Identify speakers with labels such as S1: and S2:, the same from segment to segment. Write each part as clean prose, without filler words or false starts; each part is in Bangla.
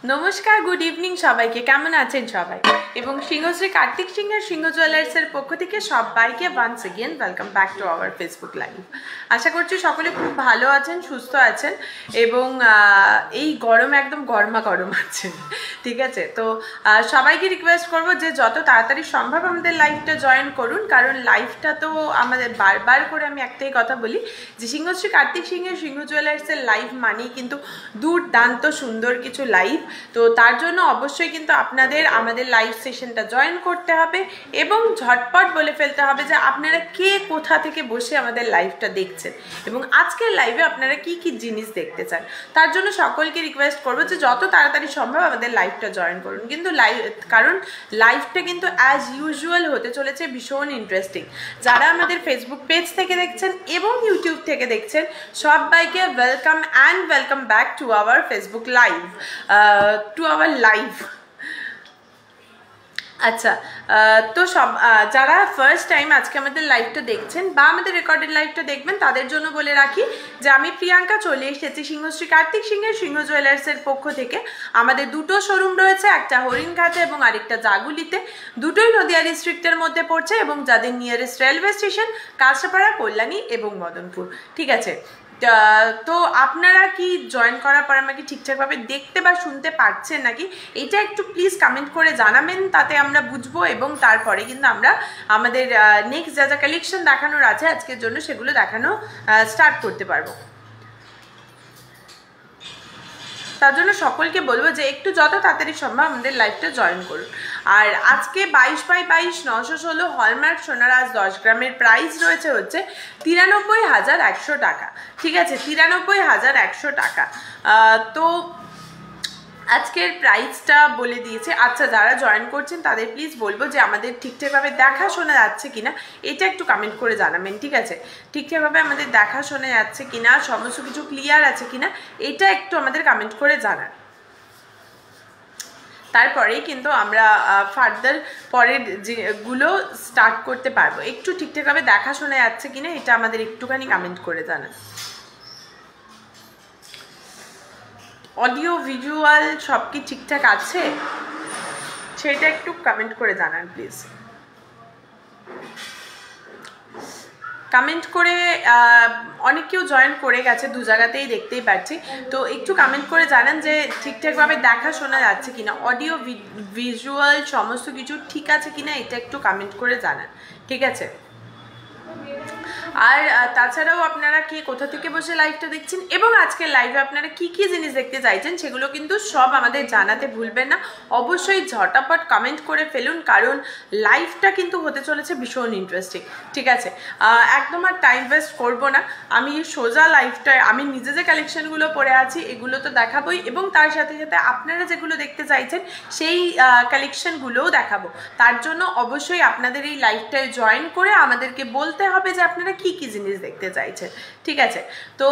S1: नमस्कार गुड इवनिंग सबाइके केमन आছেন সবাই এবং সিংহশ্রী কার্তিক সিংহের সিংহ জুয়েলার্সের পক্ষ থেকে সবাইকে once again welcome back to our Facebook live. আশা করছি সকলে খুব ভালো আছেন, সুস্থ আছেন এবং এই গরমে একদম গরমা গরম আছেন। ঠিক আছে, তো সবাইকে রিকোয়েস্ট করব যে যত তাড়াতাড়ি সম্ভব আমাদের লাইভটা জয়েন করুন, কারণ লাইভটা তো আমাদের বারবার করে আমি একটাই কথা বলি যে সিংহশ্রী কার্তিক সিংহের সিংহ জুয়েলার্সের লাইভ মানেই কিন্তু দুর্দান্ত সুন্দর কিছু লাইভ। তো তার জন্য অবশ্যই কিন্তু আপনাদের আমাদের লাইভ সেশনটা জয়েন করতে হবে এবং ঝটপট বলে ফেলতে হবে যে আপনারা কে কোথা থেকে বসে আমাদের লাইভটা দেখছেন এবং আজকের লাইভে আপনারা কি কি জিনিস দেখতে চান। তার জন্য সকলকে রিকোয়েস্ট করবো যে যত তাড়াতাড়ি সম্ভব আমাদের লাইভটা জয়েন করুন, কিন্তু কারণ লাইভটা কিন্তু অ্যাজ ইউজুয়াল হতে চলেছে ভীষণ ইন্টারেস্টিং। যারা আমাদের ফেসবুক পেজ থেকে দেখছেন এবং ইউটিউব থেকে দেখছেন সবাইকে welcome and welcome back to our Facebook live, to our live. আচ্ছা, তো যারা ফার্স্ট টাইম আজকে আমাদের লাইভটা দেখছেন বা আমাদের রেকর্ডেড লাইভটা দেখবেন তাদের জন্য বলে রাখি যে আমি প্রিয়াঙ্কা চলে এসেছি সিংহশ্রী কার্তিক সিংহের সিংহ জুয়েলার্সের পক্ষ থেকে। আমাদের দুটো শোরুম রয়েছে, একটা হরিণঘাটে এবং আরেকটা জাগুলিতে, দুটোই নদিয়া ডিস্ট্রিক্টের মধ্যে পড়ছে এবং যাদের nearest railway station Kanchrapara, Kalyani এবং মদনপুর। ঠিক আছে, তো আপনারা কি জয়েন করার পর আমাকে ঠিকঠাকভাবে দেখতে বা শুনতে পারছেন নাকি এটা একটু প্লিজ কমেন্ট করে জানাবেন, তাতে আমরা বুঝবো এবং তারপরে কিন্তু আমরা আমাদের নেক্সট যা যা কালেকশন দেখানোর আছে আজকের জন্য সেগুলো দেখানো স্টার্ট করতে পারবো। তার জন্য সকলকে বলবো যে একটু যত তাড়াতাড়ি সম্ভব আমাদের লাইভটা জয়েন করুন। আর আজকে 22x22 916 হলমার্ক সোনার আজ 10 গ্রামের প্রাইস রয়েছে হচ্ছে 93,100 টাকা। ঠিক আছে, 93,100 টাকা। তো আজকের প্রাইসটা বলে দিয়েছে। আচ্ছা, যারা জয়েন করছেন তাদের প্লিজ বলবো যে আমাদের ঠিকঠাকভাবে দেখা শোনা যাচ্ছে কিনা এটা একটু কমেন্ট করে জানাবেন। ঠিক আছে, ঠিকঠাকভাবে আমাদের দেখা শোনা যাচ্ছে কিনা, সমস্ত কিছু ক্লিয়ার আছে কিনা এটা একটু আমাদের কমেন্ট করে জানান। তারপরেই কিন্তু আমরা ফার্দার পরের যেগুলো স্টার্ট করতে পারবো। একটু ঠিকঠাকভাবে দেখা শোনা যাচ্ছে কিনা এটা আমাদের একটুখানি কমেন্ট করে জানান। অডিও ভিজুয়াল সব কি ঠিকঠাক আছে সেটা একটু কমেন্ট করে জানান প্লিজ। কমেন্ট করে অনেকেও জয়েন করে গেছে, দু জায়গাতেই দেখতেই পাচ্ছি। তো একটু কমেন্ট করে জানান যে ঠিকঠাকভাবে দেখা শোনা যাচ্ছে কিনা, অডিও ভিজুয়াল সমস্ত কিছু ঠিক আছে কিনা এটা একটু কমেন্ট করে জানান। ঠিক আছে, আর তাছাড়াও আপনারা কে কোথা থেকে বসে লাইভটা দেখছেন এবং আজকের লাইভে আপনারা কি কি জিনিস দেখতে চাইছেন সেগুলো কিন্তু সব আমাদের জানাতে ভুলবেন না। অবশ্যই ঝটাপট কমেন্ট করে ফেলুন, কারণ লাইভটা কিন্তু হতে চলেছে ভীষণ ইন্টারেস্টিং। ঠিক আছে, একদম আর টাইম ওয়েস্ট করবো না, আমি সোজা লাইভটায় আমি নিজে যে কালেকশনগুলো পরে আছি এগুলো তো দেখাবোই এবং তার সাথে সাথে আপনারা যেগুলো দেখতে চাইছেন সেই কালেকশনগুলোও দেখাবো। তার জন্য অবশ্যই আপনাদের এই লাইভটায় জয়েন করে আমাদেরকে বলতে হবে যে আপনারা কি কি জিনিস দেখতে চাইছেন। ঠিক আছে, তো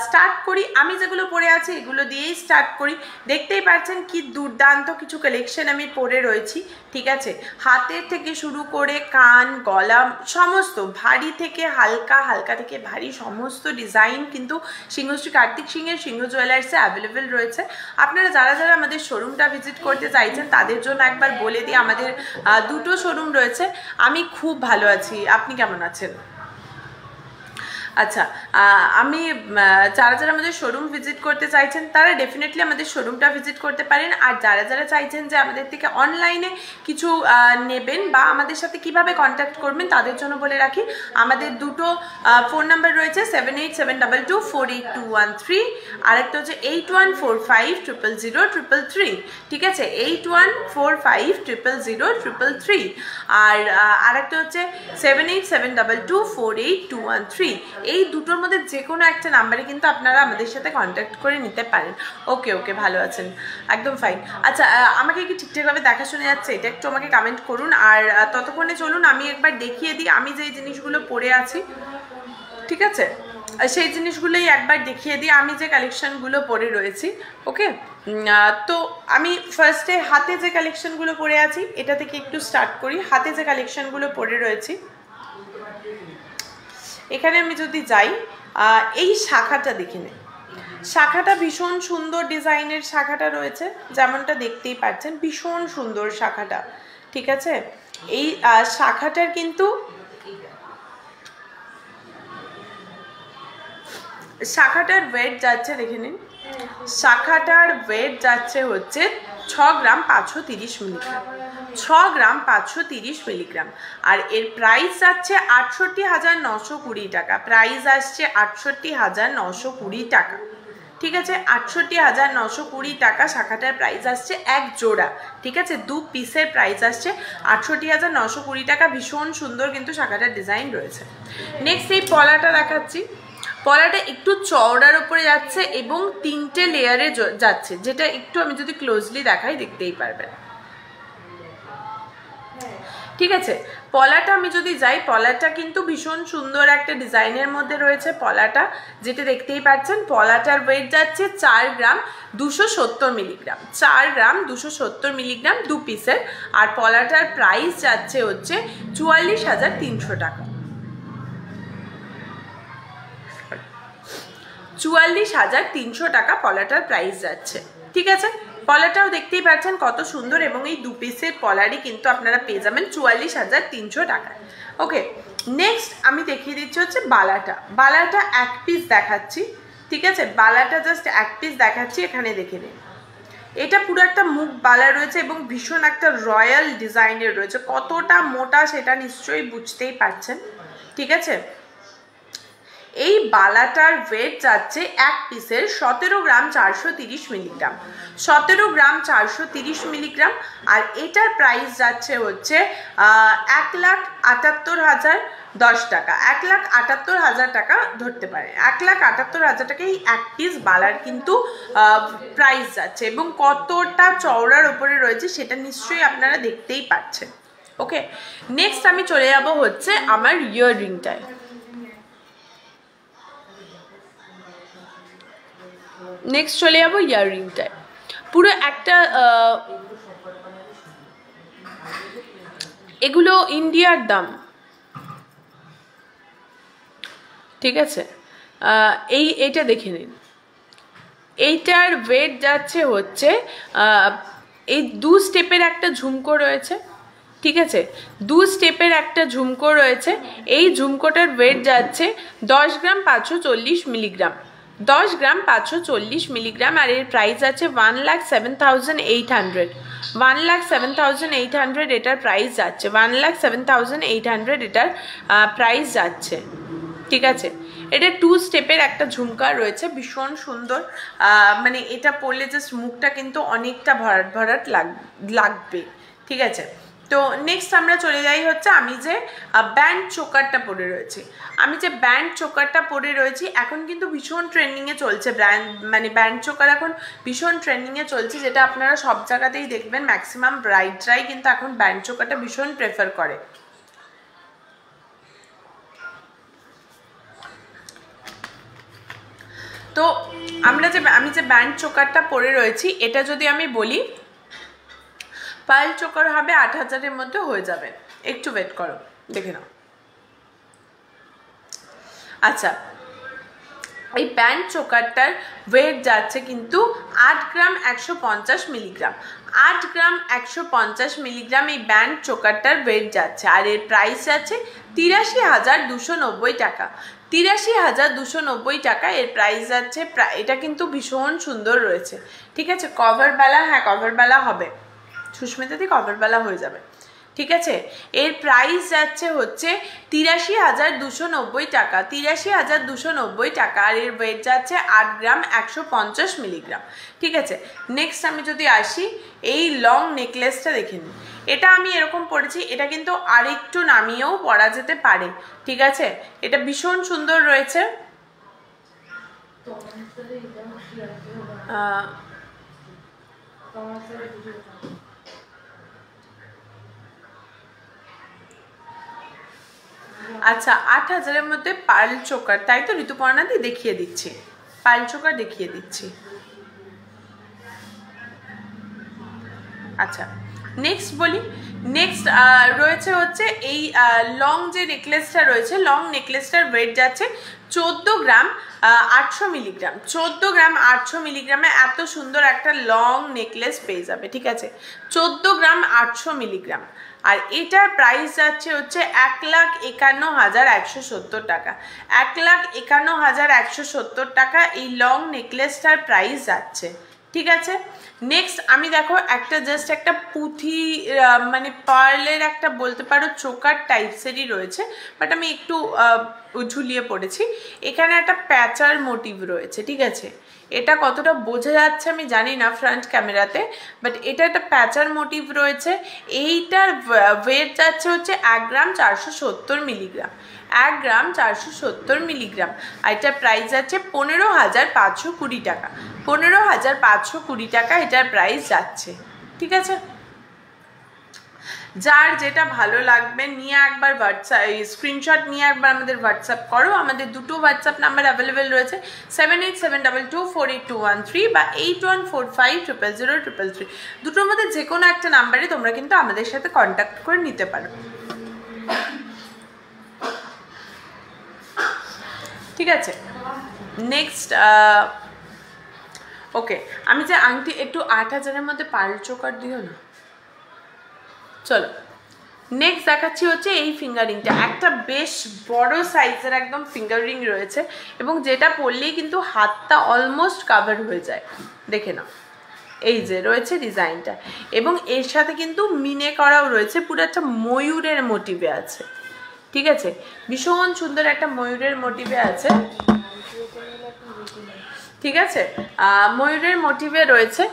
S1: স্টার্ট করি। আমি যেগুলো পরে আছি এগুলো দিয়েই স্টার্ট করি। দেখতেই পাচ্ছেন কি দুর্দান্ত কিছু কালেকশন আমি পরে রয়েছি। ঠিক আছে, হাতের থেকে শুরু করে কান, গলা, সমস্ত ভারী থেকে হালকা, হালকা থেকে ভারী সমস্ত ডিজাইন কিন্তু সিংহশ্রী কার্তিক সিংহের সিংহ জুয়েলার্সে অ্যাভেলেবেল রয়েছে। আপনারা যারা যারা আমাদের শোরুমটা ভিজিট করতে চাইছেন তাদের জন্য একবার বলে দিই আমাদের দুটো শোরুম রয়েছে। আমি খুব ভালো আছি, আপনি কেমন আছেন? আচ্ছা, আমি যারা যারা আমাদের শোরুম ভিজিট করতে চাইছেন তারা ডেফিনেটলি আমাদের শোরুমটা ভিজিট করতে পারেন। আর যারা যারা চাইছেন যে আমাদের থেকে অনলাইনে কিছু নেবেন বা আমাদের সাথে কিভাবে কন্ট্যাক্ট করবেন তাদের জন্য বলে রাখি আমাদের দুটো ফোন নাম্বার রয়েছে 7872248213, আর একটা হচ্ছে 8145000333। ঠিক আছে, 8145000333, আর একটা হচ্ছে 7872248213। এই দুটোর মধ্যে যে কোনো একটা নাম্বারে কিন্তু আপনারা আমাদের সাথে কন্ট্যাক্ট করে নিতে পারেন। ওকে ওকে, ভালো আছেন, একদম ফাইন। আচ্ছা, আমাকে কি ঠিকঠাকভাবে দেখা শোনা যাচ্ছে এটা একটু আমাকে কমেন্ট করুন। আর ততক্ষণে চলুন আমি একবার দেখিয়ে দিই আমি যে জিনিসগুলো পরে আছি। ঠিক আছে, সেই জিনিসগুলোই একবার দেখিয়ে দিই আমি যে কালেকশনগুলো পরে রয়েছি। ওকে, তো আমি ফার্স্টে হাতে যে কালেকশনগুলো পরে আছি এটা থেকে একটু স্টার্ট করি। হাতে যে কালেকশনগুলো পরে রয়েছি এখানে আমি যদি যাই এই শাখাটা দেখে নেই, শাখাটা ভীষণ সুন্দর ডিজাইনের শাখাটা রয়েছে, যেমনটা দেখতেই পাচ্ছেন ভীষণ সুন্দর শাখাটা। ঠিক আছে, এই শাখাটার কিন্তু শাখাটার ওয়েট যাচ্ছে, দেখে নিন, শাখাটার ওয়েট যাচ্ছে হচ্ছে 6 গ্রাম 530 মিলিগ্রাম, 6 গ্রাম 530 মিলিগ্রাম। আর এর প্রাইস যাচ্ছে 68,920 টাকা, প্রাইস আসছে 68,920 টাকা। ঠিক আছে, 68,920 টাকা শাখাটার প্রাইস আসছে এক জোড়া। ঠিক আছে, 2 পিসের প্রাইস আসছে 68,920 টাকা। ভীষণ সুন্দর কিন্তু শাখাটার ডিজাইন রয়েছে। নেক্সট এই পলাটা দেখাচ্ছি। পলাটা একটু চওড়ার উপরে যাচ্ছে এবং 3টে লেয়ারে যাচ্ছে, যেটা একটু আমি যদি ক্লোজলি দেখাই দেখতেই পারবেন। ঠিক আছে, পলাটা আমি যদি যাই, পলাটা কিন্তু ভীষণ সুন্দর একটা ডিজাইনের মধ্যে রয়েছে পলাটা, যেটা দেখতেই পাচ্ছেন। পলাটার ওয়েট যাচ্ছে 4 গ্রাম 270 মিলিগ্রাম, 4 গ্রাম 270 মিলিগ্রাম 2 পিসের। আর পলাটার প্রাইস যাচ্ছে হচ্ছে 44,300 টাকা, 44,300 টাকা পলাটার প্রাইস যাচ্ছে। ঠিক আছে, পলাটাও দেখতেই পাচ্ছেন কত সুন্দর, এবং এই 2 পিসের পলারই কিন্তু আপনারা পেয়ে যাবেন 44,300 টাকায়। ওকে, নেক্সট আমি দেখিয়ে দিচ্ছি হচ্ছে বালাটা। বালাটা 1 পিস দেখাচ্ছি। ঠিক আছে, বালাটা জাস্ট 1 পিস দেখাচ্ছি, এখানে দেখে নিন। এটা পুরো একটা মুখ বালা রয়েছে এবং ভীষণ একটা রয়্যাল ডিজাইনের রয়েছে। কতটা মোটা সেটা নিশ্চয়ই বুঝতেই পারছেন। ঠিক আছে, এই বালাটার ওয়েট যাচ্ছে 1 পিসের 17 গ্রাম 430 মিলিগ্রাম, 17 গ্রাম 430 মিলিগ্রাম। আর এটার প্রাইস যাচ্ছে হচ্ছে 1,78,010 টাকা, 1,78,000 টাকা ধরতে পারে, 1,78,000 টাকা এই 1 পিস বালার কিন্তু প্রাইস যাচ্ছে। এবং কতটা চওড়ার উপরে রয়েছে সেটা নিশ্চয়ই আপনারা দেখতেই পাচ্ছেন। ওকে, নেক্সট আমি চলে যাব হচ্ছে আমার ইয়াররিংটায়। নেক্সট চলে যাবো ইয়াররিংটায়। পুরো একটা এগুলো ইন্ডিয়ার দাম। ঠিক আছে, এইটা দেখে নিন। এইটার ওয়েট যাচ্ছে হচ্ছে এই 2 স্টেপের একটা ঝুমকো রয়েছে। ঠিক আছে, 2 স্টেপের একটা ঝুমকো রয়েছে। এই ঝুমকোটার ওয়েট যাচ্ছে 10 গ্রাম 540 মিলিগ্রাম, 10 গ্রাম 540 মিলিগ্রাম। আর এর প্রাইস আছে 1,07,800, 1,07,800 এটার প্রাইস যাচ্ছে, 1,07,800 এটার প্রাইস যাচ্ছে। ঠিক আছে, এটা 2 স্টেপের একটা ঝুমকা রয়েছে, ভীষণ সুন্দর। মানে এটা পরলে জাস্ট মুখটা কিন্তু অনেকটা ভরাট ভরাট লাগবে। ঠিক আছে, তো নেক্সট আমরা চলে যাই হচ্ছে আমি যে ব্যান্ড চোকারটা পরে রয়েছি। আমি যে ব্যান্ড চোকারটা পরে রয়েছি এখন কিন্তু ভীষণ ট্রেন্ডিংয়ে চলছে। মানে ব্যান্ড চোকার এখন ভীষণ ট্রেন্ডিংয়ে চলছে, যেটা আপনারা সব জায়গাতেই দেখবেন। ম্যাক্সিমাম ব্রাইডরাই কিন্তু এখন ব্যান্ড চোকারটা ভীষণ প্রেফার করে। তো আমি যে ব্যান্ড চোকারটা পরে রয়েছি, এটা যদি আমি বলি পার্ল চোকার হবে 8,000-এর মধ্যে হয়ে যাবে। একটু ওয়েট করো, দেখে নাও। আচ্ছা, এই ব্যান্ড চোকারটার ওয়েট যাচ্ছে কিন্তু 8 গ্রাম 150 মিলিগ্রাম, 8 গ্রাম 150 মিলিগ্রাম এই ব্যান্ড চোকারটার ওয়েট যাচ্ছে। আর এর প্রাইস যাচ্ছে 83,290 টাকা, 83,290 টাকা এর প্রাইস যাচ্ছে। এটা কিন্তু ভীষণ সুন্দর রয়েছে। ঠিক আছে, কভারবালা, হ্যাঁ কভারবালা হবে, সুস্মিতাদি কভারবালা হয়ে যাবে। ঠিক আছে, এর প্রাইস যাচ্ছে হচ্ছে 83,290 টাকা, 83,290 টাকা। আর এর ওয়েট যাচ্ছে 8 গ্রাম 150 মিলিগ্রাম। ঠিক আছে, নেক্সট আমি যদি আসি এই লং নেকলেসটা দেখে নিন। এটা আমি এরকম পরেছি, এটা কিন্তু আরেকটু নামিয়েও পরা যেতে পারে। ঠিক আছে, এটা ভীষণ সুন্দর রয়েছে। আচ্ছা, 8,000-এর মধ্যে পার্ল চোকার, তাই তো ঋতুপর্ণা দি? দেখিয়ে দিচ্ছি, পার্ল চোকার দেখিয়ে দিচ্ছি। আচ্ছা, নেক্সট বলি। নেক্সট রয়েছে হচ্ছে এই লং যে নেকলেসটা রয়েছে, লং নেকলেসটার ওয়েট যাচ্ছে 14 গ্রাম 800 মিলিগ্রাম, 14 গ্রাম 800 মিলিগ্রামে এত সুন্দর একটা লং নেকলেস পেয়ে যাবে। ঠিক আছে, 14 গ্রাম 800 মিলিগ্রাম, আর এটার প্রাইস যাচ্ছে হচ্ছে 1,51,170 টাকা। 1,51,170 টাকা এই লং নেকলেসটার প্রাইস যাচ্ছে। ঠিক আছে, নেক্সট আমি দেখো একটা জাস্ট একটা পুঁথি মানে পার্লের একটা বলতে পারো চোকার টাইপসেরই রয়েছে, বাট আমি একটু ঝুলিয়ে পড়েছি। এখানে একটা প্যাচার মোটিভ রয়েছে। ঠিক আছে, এটা কতটা বোঝা যাচ্ছে আমি জানি না ফ্রন্ট ক্যামেরাতে, বাট এটা একটা প্যাচার মোটিভ রয়েছে। এইটার ওয়েট যাচ্ছে হচ্ছে 1 গ্রাম 470 মিলিগ্রাম, 1 গ্রাম 470 মিলিগ্রাম, আর এটার প্রাইস আছে 15,520 টাকা। 15,520 টাকা এটার প্রাইস যাচ্ছে। ঠিক আছে, যার যেটা ভালো লাগবে নিয়ে একবার হোয়াটসঅ্যাপ স্ক্রিনশট নিয়ে একবার আমাদের হোয়াটসঅ্যাপ করো। আমাদের দুটো হোয়াটসঅ্যাপ নাম্বার অ্যাভেলেবেল রয়েছে, 7872248213 বা 8145000033। দুটোর মধ্যে যে কোনো একটা নাম্বারে তোমরা কিন্তু আমাদের সাথে কন্ট্যাক্ট করে নিতে পারো। ঠিক আছে, নেক্সট ওকে, আমি যে আংটি একটু 8,000-এর মধ্যে পার্ল চোকার দিও না। চলো নেক্সট দেখাচ্ছি হচ্ছে এই ফিঙ্গারিংটা, একটা বেশ বড় সাইজের একদম ফিঙ্গার রিং রয়েছে, এবং যেটা পরলেই কিন্তু হাতটা অলমোস্ট কাভার হয়ে যায়। দেখে নাও, এই যে রয়েছে ডিজাইনটা, এবং এর সাথে কিন্তু মিনে করাও রয়েছে, পুরো একটা ময়ূরের মোটিভে আছে। ঠিক আছে, ভীষণ সুন্দর একটা ময়ূরের মোটিভে আছে। ঠিক আছে, ময়ূরের মোটিভে রয়েছে।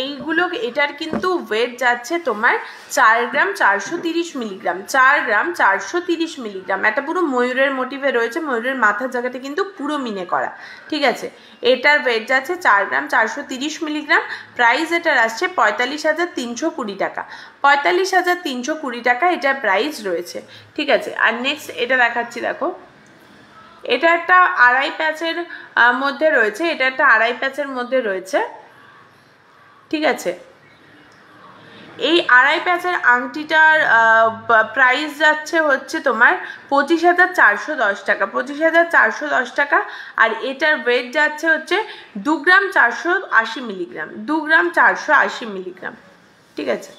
S1: এইগুলো এটার কিন্তু ওয়েট যাচ্ছে তোমার 4 গ্রাম 430 মিলিগ্রাম, 4 গ্রাম 430 মিলিগ্রাম। এটা পুরো ময়ূরের মোটিভে রয়েছে, ময়ূরের মাথার জায়গাটা কিন্তু পুরো মিনে করা। ঠিক আছে, এটার ওয়েট যাচ্ছে 4 গ্রাম 430 মিলিগ্রাম। প্রাইস এটার আসছে 45,320 টাকা, 45,320 টাকা এটার প্রাইস রয়েছে। ঠিক আছে, আর নেক্সট এটা দেখাচ্ছি, দেখো এটা একটা 2.5 প্যাচের মধ্যে রয়েছে, এটা একটা 2.5 প্যাচের মধ্যে রয়েছে। ঠিক আছে, এই 2.5 প্যাচের আংটিটার প্রাইস যাচ্ছে হচ্ছে তোমার 25,410 টাকা, 25,410 টাকা। আর এটার ওয়েট যাচ্ছে হচ্ছে 2 গ্রাম 480 মিলিগ্রাম, 2 গ্রাম 480 মিলিগ্রাম। ঠিক আছে,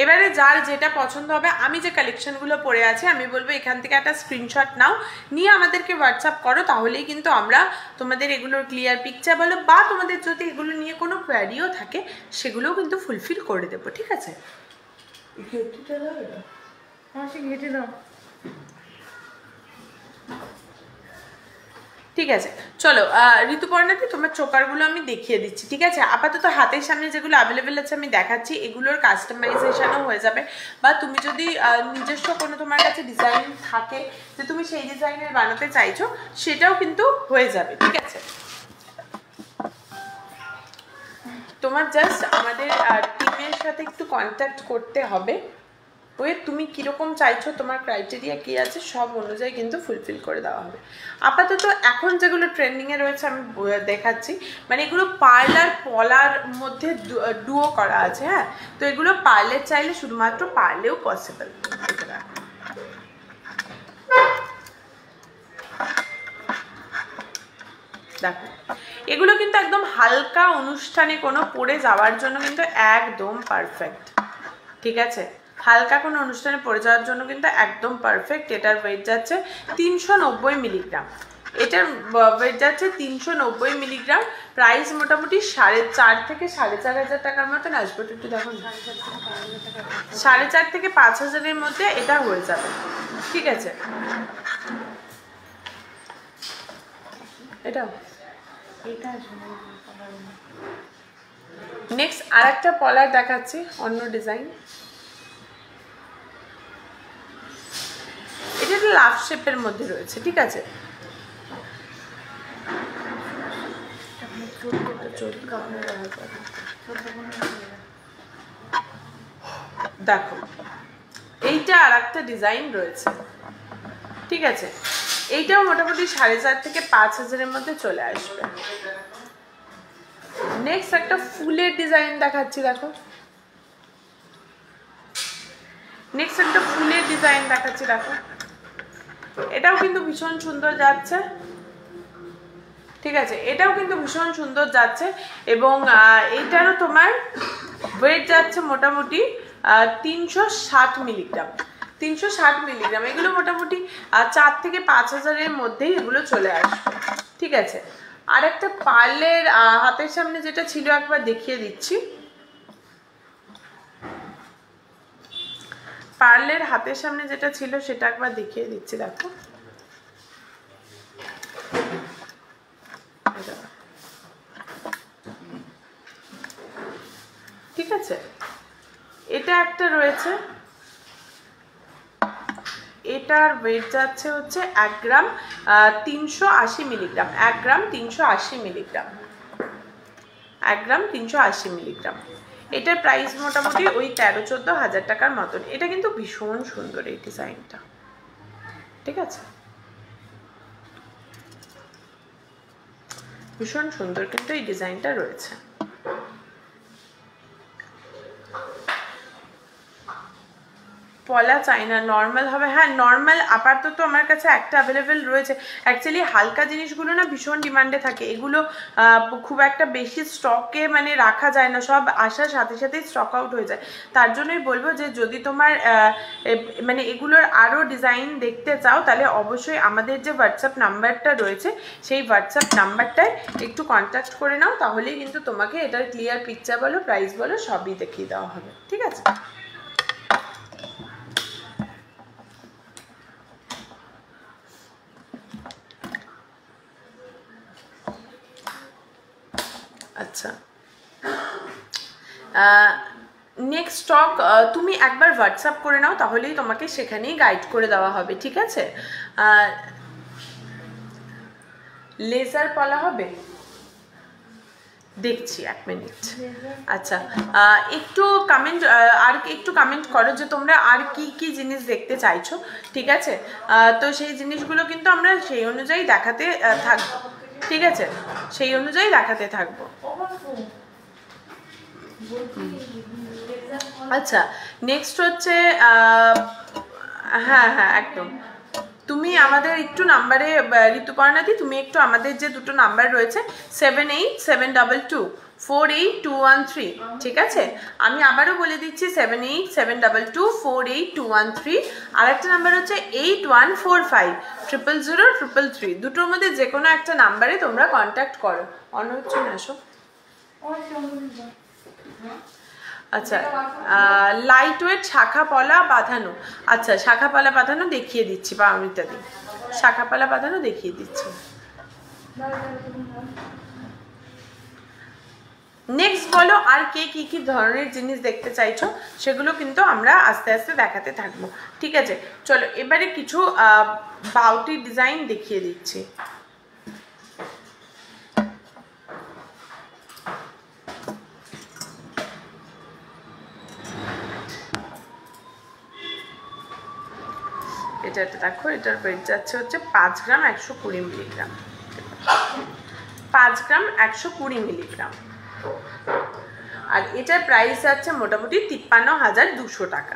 S1: এবারে যার যেটা পছন্দ হবে, আমি যে কালেকশনগুলো পরে আছি আমি বলবো এখান থেকে একটা স্ক্রিনশট নাও, নিয়ে আমাদেরকে হোয়াটসঅ্যাপ করো, তাহলেই কিন্তু আমরা তোমাদের এগুলোর ক্লিয়ার পিকচার বলো, বা তোমাদের যদি এগুলো নিয়ে কোনো কোয়ারিও থাকে সেগুলোও কিন্তু ফুলফিল করে দেবো। ঠিক আছে, ঘেটে দাও। ঠিক আছে, চলো ঋতুপর্ণাদি তোমার চোকারগুলো আমি দেখিয়ে দিচ্ছি। ঠিক আছে, আপাতত হাতের সামনে যেগুলো অ্যাভেলেবেল আছে আমি দেখাচ্ছি, এগুলোর কাস্টমাইজেশনও হয়ে যাবে, বা তুমি যদি নিজস্ব কোনো তোমার কাছে ডিজাইন থাকে যে তুমি সেই ডিজাইনের বানাতে চাইছো, সেটাও কিন্তু হয়ে যাবে। ঠিক আছে, তোমার জাস্ট আমাদের টিমের সাথে একটু কন্ট্যাক্ট করতে হবে, ওই তুমি কীরকম চাইছো, তোমার ক্রাইটেরিয়া কী আছে, সব অনুযায়ী কিন্তু ফুলফিল করে দেওয়া হবে। আপাতত এখন যেগুলো ট্রেন্ডিংয়ে রয়েছে আমি দেখাচ্ছি, মানে এগুলো পার্লার পলার মধ্যে ডুও করা আছে। হ্যাঁ, তো এগুলো পার্লের চাইলে শুধুমাত্র পার্লেও পসিবল। দেখো, এগুলো কিন্তু একদম হালকা অনুষ্ঠানে কোনো পরে যাওয়ার জন্য কিন্তু একদম পারফেক্ট। ঠিক আছে, হালকা কোনো অনুষ্ঠানে পরে যাওয়ার জন্য কিন্তু একদম পারফেক্ট। এটার ওয়েট যাচ্ছে 390 মিলিগ্রাম, এটার ওয়েট যাচ্ছে 390 মিলিগ্রাম। প্রাইস মোটামুটি 4.5 থেকে 4,500 টাকার মতন আসবে। একটু দেখো, 4.5 থেকে 5,000-এর মধ্যে এটা হয়ে যাবে। ঠিক আছে, এটা নেক্সট আর একটা পলার দেখাচ্ছি, অন্য ডিজাইন। এটা একটা লাভ শেপের মধ্যে রয়েছে। ঠিক আছে, দেখো এইটা আর একটা ডিজাইন রয়েছে। ঠিক আছে, এইটাও মোটামুটি 4.5 থেকে 5,000-এর মধ্যে চলে আসবে। নেক্সট একটা ফুলের ডিজাইন দেখাচ্ছি, দেখো নেক্সট একটা ফুলের ডিজাইন দেখাচ্ছি, দেখো এটাও কিন্তু ভীষণ সুন্দর যাচ্ছে। ঠিক আছে, এটাও কিন্তু ভীষণ সুন্দর যাচ্ছে এবং এইটারও তোমার ওয়েট যাচ্ছে মোটামুটি 360 মিলিগ্রাম। 360 মিলিগ্রাম, এগুলো মোটামুটি 4 থেকে 5,000-এর মধ্যেই এগুলো চলে আসবে। ঠিক আছে, আর একটা পার্লের হাতের সামনে যেটা ছিল একবার দেখিয়ে দিচ্ছি। পার্লের হাতের সামনে যেটা ছিল সেটা একবার দেখিয়ে দিচ্ছি, দেখো ঠিক আছে। এটা একটা রয়েছে, এটার ওয়েট যাচ্ছে হচ্ছে 1 গ্রাম 380 মিলিগ্রাম। 1 গ্রাম 380 মিলিগ্রাম, 1 গ্রাম 380 মিলিগ্রাম। এটার প্রাইস মোটামুটি ওই 13-14 হাজার টাকার মতন। এটা কিন্তু ভীষণ সুন্দর এই ডিজাইনটা। ঠিক আছে, ভীষণ সুন্দর কিন্তু এই ডিজাইনটা রয়েছে। পলা চাই না, নর্মাল হবে। হ্যাঁ নর্মাল আপাতত আমার কাছে একটা অ্যাভেলেবেল রয়েছে। অ্যাকচুয়ালি হালকা জিনিসগুলো না ভীষণ ডিমান্ডে থাকে, এগুলো খুব একটা বেশি স্টকে মানে রাখা যায় না, সব আসার সাথে সাথেই স্টক আউট হয়ে যায়। তার জন্যই বলবো যে যদি তোমার মানে এগুলোর আরও ডিজাইন দেখতে চাও তাহলে অবশ্যই আমাদের যে হোয়াটসঅ্যাপ নাম্বারটা রয়েছে সেই হোয়াটসঅ্যাপ নাম্বারটায় একটু কন্ট্যাক্ট করে নাও, তাহলেই কিন্তু তোমাকে এটার ক্লিয়ার পিকচার বলো, প্রাইস বলো, সবই দেখিয়ে দেওয়া হবে। ঠিক আছে, আচ্ছা নেক্সট স্টক তুমি একবার হোয়াটসঅ্যাপ করে নাও, তাহলেই তোমাকে সেখানেই গাইড করে দেওয়া হবে। ঠিক আছে, লেজার পলা হবে, দেখছি 1 মিনিট। আচ্ছা একটু কমেন্ট আর একটু কমেন্ট করো যে তোমরা আর কি কি জিনিস দেখতে চাইছো। ঠিক আছে, তো সেই জিনিসগুলো কিন্তু আমরা সেই অনুযায়ী দেখাতে থাকবো। ঠিক আছে, সেই অনুযায়ী দেখাতে থাকবো। আচ্ছা নেক্সট হচ্ছে হ্যাঁ হ্যাঁ একদম, তুমি আমাদের একটু নাম্বারে ঋতুপর্ণাদি, তুমি একটু আমাদের যে দুটো নাম্বার রয়েছে 7872248213, ঠিক আছে, আমি আবারও বলে দিচ্ছি 7872248213, আর একটা নাম্বার হচ্ছে 8145000033। দুটোর মধ্যে যে কোনো একটা নাম্বারে তোমরা কন্ট্যাক্ট করো। অন্য হচ্ছে না আসো। আচ্ছা লাইট ওয়েট শাখা পলা বাঁধানো, আচ্ছা শাখা পলা বাঁধানো দেখিয়ে দিচ্ছি, পাওমিতা দি শাখা পলা বাঁধানো দেখিয়ে দিচ্ছি। নেক্সট বলো আর কে কি কি ধরনের জিনিস দেখতে চাইছো, সেগুলো কিন্তু আমরা আস্তে আস্তে দেখাতে থাকবো। ঠিক আছে, চলো এবারে কিছু বাউটি ডিজাইন দেখিয়ে দিচ্ছি। এটা দেখো, এটার ওয়েট যাচ্ছে হচ্ছে 5 গ্রাম 120 মিলিগ্রাম। 5 গ্রাম 120 মিলিগ্রাম, আর এটার প্রাইস যাচ্ছে মোটামুটি 53,200 টাকা।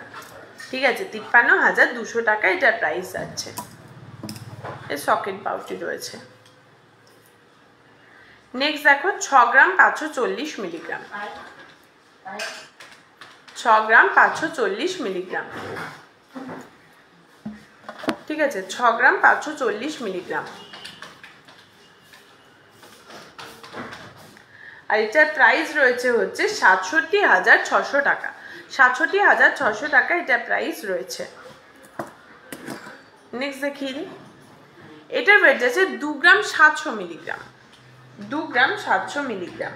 S1: ঠিক আছে, 53,200 টাকা এটার প্রাইস যাচ্ছে। এর সকেট বাউটি রয়েছে। নেক্সট দেখো 6 গ্রাম 540 মিলিগ্রাম, 6 গ্রাম 540 মিলিগ্রাম। ঠিক আছে, 6 গ্রাম 540 মিলিগ্রাম, আর এটার প্রাইস রয়েছে হচ্ছে 67,600 টাকা। 67,600 টাকা এটার প্রাইস রয়েছে। নেক্সট দেখিয়ে দিই, এটার ওয়েট আছে 2 গ্রাম 700 মিলিগ্রাম, 2 গ্রাম 700 মিলিগ্রাম।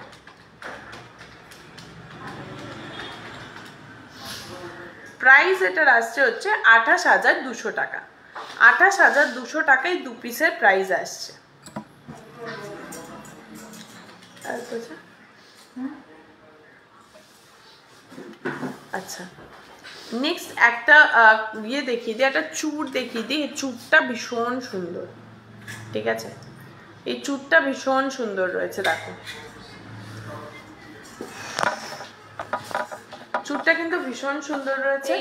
S1: প্রাইস এটার আসছে হচ্ছে 28,200 টাকা। 28,200 টাকায় 2 পিসের প্রাইস আসছে। আচ্ছা নেক্সট একটা ইয়ে দেখিয়ে দিই, একটা চুড় দেখিয়ে দিই। এই চুড়টা ভীষণ সুন্দর। ঠিক আছে, এই চুড়টা ভীষণ সুন্দর রয়েছে, দেখো চুটটা কিন্তু ভীষণ সুন্দর রয়েছে।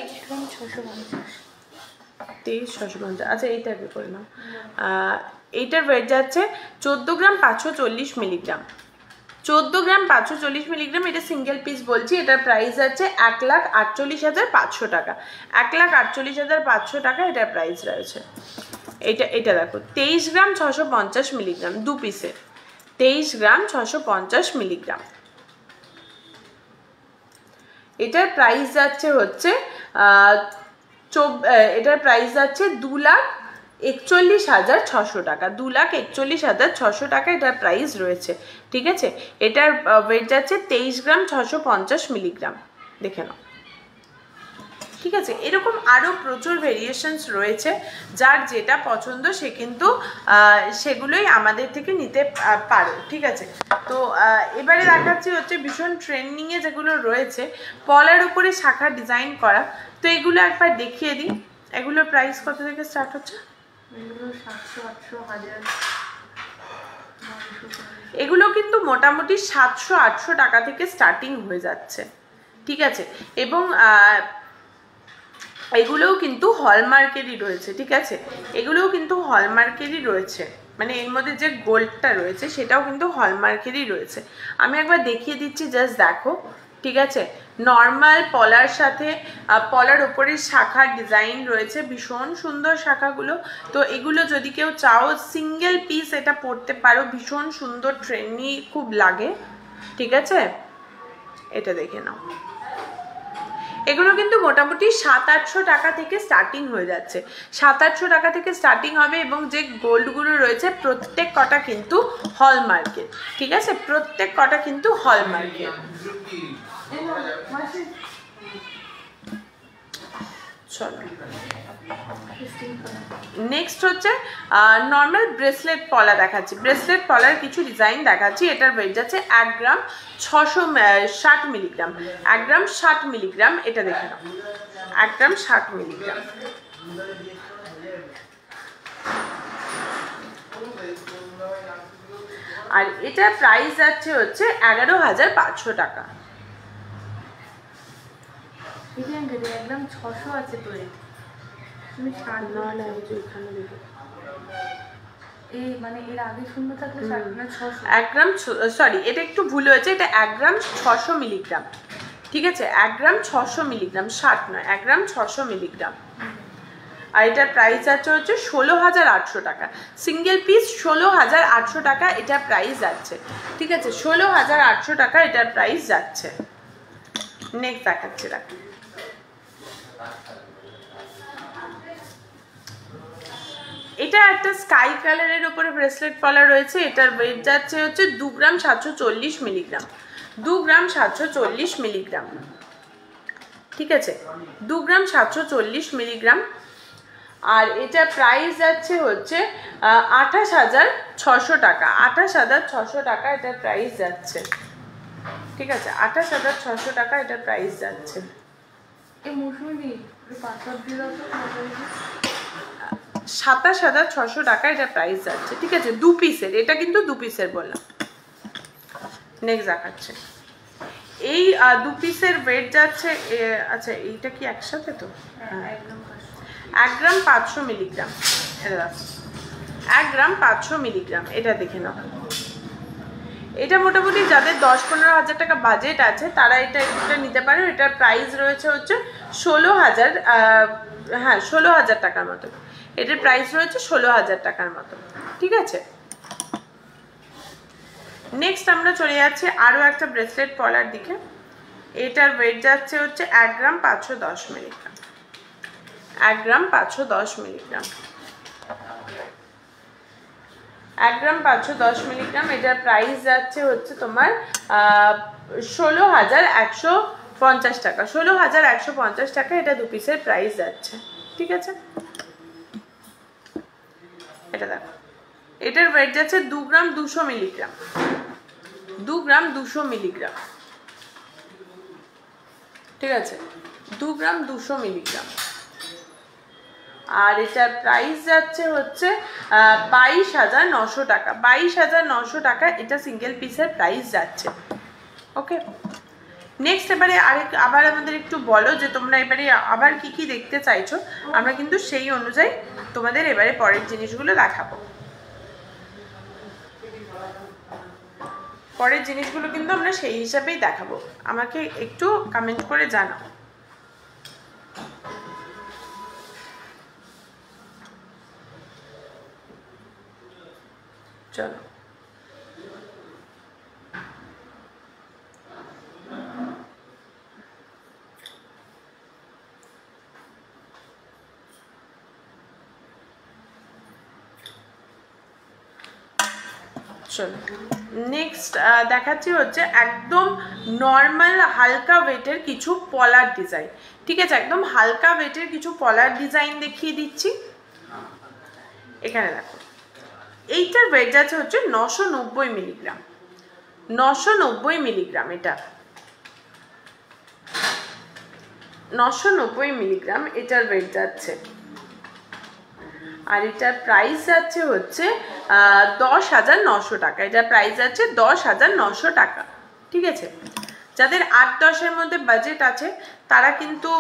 S1: 23,650। আচ্ছা এইটা কি করে নাও। এইটার ওয়েট যাচ্ছে 14 গ্রাম 540 মিলিগ্রাম। 14 গ্রাম 540 মিলিগ্রাম, এটা সিঙ্গেল পিস বলছি। এটার প্রাইস আছে 1,48,500 টাকা। 1,48,500 টাকা এটার প্রাইস রয়েছে। এটা দেখো 23 গ্রাম 650 মিলিগ্রাম, 2 পিসের। 23 গ্রাম 650 মিলিগ্রাম। এটার প্রাইস যাচ্ছে হচ্ছে এটার প্রাইস যাচ্ছে 2,41,600 টাকা। 2,41,600 টাকা এটার প্রাইস রয়েছে। ঠিক আছে, এটার ওয়েট যাচ্ছে 23 গ্রাম 650 মিলিগ্রাম। দেখে নাও। ঠিক আছে, এরকম আরও প্রচুর ভেরিয়েশনস রয়েছে। যার যেটা পছন্দ সে কিন্তু সেগুলোই আমাদের থেকে নিতে পারো। ঠিক আছে, তো এবারে দেখাচ্ছি হচ্ছে ভীষণ ট্রেন্ডিংয়ে যেগুলো রয়েছে পলার উপরে শাখা ডিজাইন করা। তো এগুলো একবার দেখিয়ে দিই। এগুলোর প্রাইস কত থেকে স্টার্ট হচ্ছে? এগুলো কিন্তু মোটামুটি 700-800 টাকা থেকে স্টার্টিং হয়ে যাচ্ছে। ঠিক আছে, এবং এগুলোও কিন্তু হলমার্কেরই রয়েছে। ঠিক আছে, এগুলোও কিন্তু হলমার্কেরই রয়েছে, মানে এর মধ্যে যে গোল্ডটা রয়েছে সেটাও কিন্তু হলমার্কেরই রয়েছে। আমি একবার দেখিয়ে দিচ্ছি, জাস্ট দেখো। ঠিক আছে, নর্মাল পলার সাথে পলার ওপরে শাখার ডিজাইন রয়েছে, ভীষণ সুন্দর শাখাগুলো। তো এগুলো যদি কেউ চাও সিঙ্গেল পিস এটা পরতে পারো, ভীষণ সুন্দর, ট্রেন্ডি খুব লাগে। ঠিক আছে, এটা দেখে নাও। এগুলো কিন্তু মোটামুটি 700-800 টাকা থেকে স্টার্টিং হয়ে যাচ্ছে। 700-800 টাকা থেকে স্টার্টিং হবে, এবং যে গোল্ডগুলো রয়েছে প্রত্যেক কটা কিন্তু হলমার্কের। ঠিক আছে, প্রত্যেক কটা কিন্তু হলমার্কের। চলো নেক্সট হচ্ছে নর্মাল ব্রেসলেট পলা দেখাচ্ছি। ব্রেসলেট পলার কিছু ডিজাইন দেখাচ্ছি। এটার ওয়েট যাচ্ছে 1 গ্রাম 660 মিলিগ্রাম। 1 গ্রাম 60 মিলিগ্রাম, এটা দেখে নাও। 1 গ্রাম 60 মিলিগ্রাম। আর এটার প্রাইস যাচ্ছে হচ্ছে 11,500 টাকা।
S2: একদম 600 আছে তো। তুমি মানে এর আগে শূন্য থাকলে 600।
S1: 1 গ্রাম, সরি এটা একটু ভুল হয়েছে, এটা 1 গ্রাম 600 মিলিগ্রাম। ঠিক আছে, 1 গ্রাম 600 মিলিগ্রাম, 60 নয়, 1 গ্রাম 600 মিলিগ্রাম। আর এটার প্রাইস আছে হচ্ছে 16,800 টাকা। সিঙ্গেল পিস 16,800 টাকা এটার প্রাইস যাচ্ছে। ঠিক আছে, 16,800 টাকা এটার প্রাইস যাচ্ছে। নেক্সট দেখাচ্ছি, দেখো। এটা একটা স্কাই কালারের উপরে ব্রেসলেট পলা রয়েছে। এটার ওয়েট যাচ্ছে হচ্ছে 2 গ্রাম 740 মিলিগ্রাম। 2 গ্রাম 740 মিলিগ্রাম। ঠিক আছে, 2 গ্রাম 740 মিলিগ্রাম। আর এটা প্রাইস যাচ্ছে হচ্ছে 28,600 টাকা। 28,600 টাকা এটার প্রাইস যাচ্ছে। ঠিক আছে, 28,600 টাকা এটার প্রাইস যাচ্ছে।
S2: এই মৌসুমি
S1: 27,600 টাকা এটা প্রাইস যাচ্ছে। ঠিক আছে, 2 পিসের, এটা কিন্তু 2 পিসের বললাম। নেক্সট দেখাচ্ছে। এই 2 পিসের ওয়েট যাচ্ছে, আচ্ছা এইটা কি একসাথে? তো 1 গ্রাম 500 মিলিগ্রাম। এটা দেখো, 1 গ্রাম 500 মিলিগ্রাম। এটা দেখে নাও। এটা মোটামুটি যাদের 10-15 হাজার টাকা বাজেট আছে তারা এটা নিতে পারো। এটার প্রাইস রয়েছে হচ্ছে 16,000, হ্যাঁ 16,000 টাকার মতো। এটার প্রাইস রয়েছে 16,000 টাকার মতো। ঠিক আছে, নেক্সট আমরা চলে যাচ্ছি আরও একটা ব্রেসলেট পলার দিকে। এটার ওয়েট যাচ্ছে হচ্ছে 1 গ্রাম 510 মিলিগ্রাম। 1 গ্রাম 510 মিলিগ্রাম। 1 গ্রাম 510 মিলিগ্রাম। এটার প্রাইস যাচ্ছে হচ্ছে তোমার 16,150 টাকা। 16,150 টাকা এটা 2 পিসের প্রাইস যাচ্ছে। ঠিক আছে, এটা দেখো। এটার ওয়েট যাচ্ছে 2 গ্রাম 200 মিলিগ্রাম। 2 গ্রাম 200 মিলিগ্রাম। ঠিক আছে, 2 গ্রাম 200 মিলিগ্রাম। আর এটার প্রাইস যাচ্ছে হচ্ছে 22,900 টাকা। 22,900 টাকা এটা সিঙ্গেল পিসের প্রাইস যাচ্ছে। ওকে, নেক্সট এবারে আবার আমাদের একটু বলো যে তোমরা এবারে আবার কি কি দেখতে চাইছো, আমরা কিন্তু সেই অনুযায়ী তোমাদের এবারে পরের জিনিসগুলো দেখাবো। পরের জিনিসগুলো কিন্তু আমরা সেই হিসাবেই দেখাবো, আমাকে একটু কমেন্ট করে জানাও। চলো চলো নেক্সট দেখাচ্ছি হচ্ছে একদম নর্মাল হালকা ওয়েটের কিছু পলার ডিজাইন। ঠিক আছে, একদম হালকা ওয়েটের কিছু পলার ডিজাইন দেখিয়ে দিচ্ছি। এখানে দেখো, এইটার ওয়েট যাচ্ছে হচ্ছে 990 মিলিগ্রাম, 990 মিলিগ্রাম, এটা 990 মিলিগ্রাম এটার ওয়েট যাচ্ছে। আর এটার প্রাইস যাচ্ছে হচ্ছে 10,900 টাকা। এটার প্রাইস যাচ্ছে 10,900 টাকা। ঠিক আছে, যাদের 8-10-এর মধ্যে বাজেট আছে তারা কিন্তু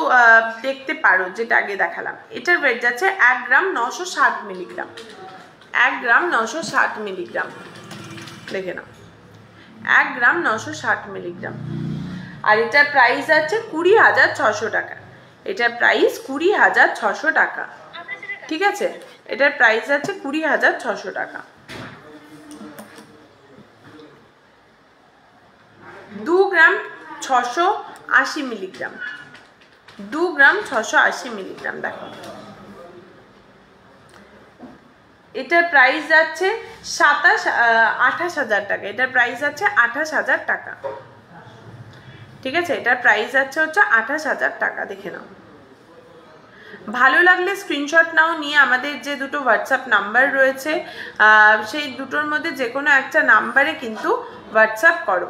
S1: দেখতে পারো, যেটা আগে দেখালাম। এটার ওয়েট যাচ্ছে 1 গ্রাম 960 মিলিগ্রাম, 1 গ্রাম 960 মিলিগ্রাম, দেখে নাও, 1 গ্রাম 960 মিলিগ্রাম। আর এটার প্রাইস আছে 20,600 টাকা। এটার প্রাইস 20,600 টাকা। ঠিক আছে, এটার প্রাইস আছে 20,600 টাকা। 2 গ্রাম 680 মিলিগ্রাম, 2 গ্রাম 680 মিলিগ্রাম। দেখো, এটার প্রাইস যাচ্ছে 28,000 টাকা। এটার প্রাইস যাচ্ছে 28,000 টাকা। ঠিক আছে, এটার প্রাইস যাচ্ছে হচ্ছে 28,000 টাকা। দেখে নাও, ভালো লাগলে স্ক্রিনশট নাও, নিয়ে আমাদের যে দুটো হোয়াটসঅ্যাপ নাম্বার রয়েছে সেই দুটোর মধ্যে যে কোনো একটা নাম্বারে কিন্তু হোয়াটসঅ্যাপ করো,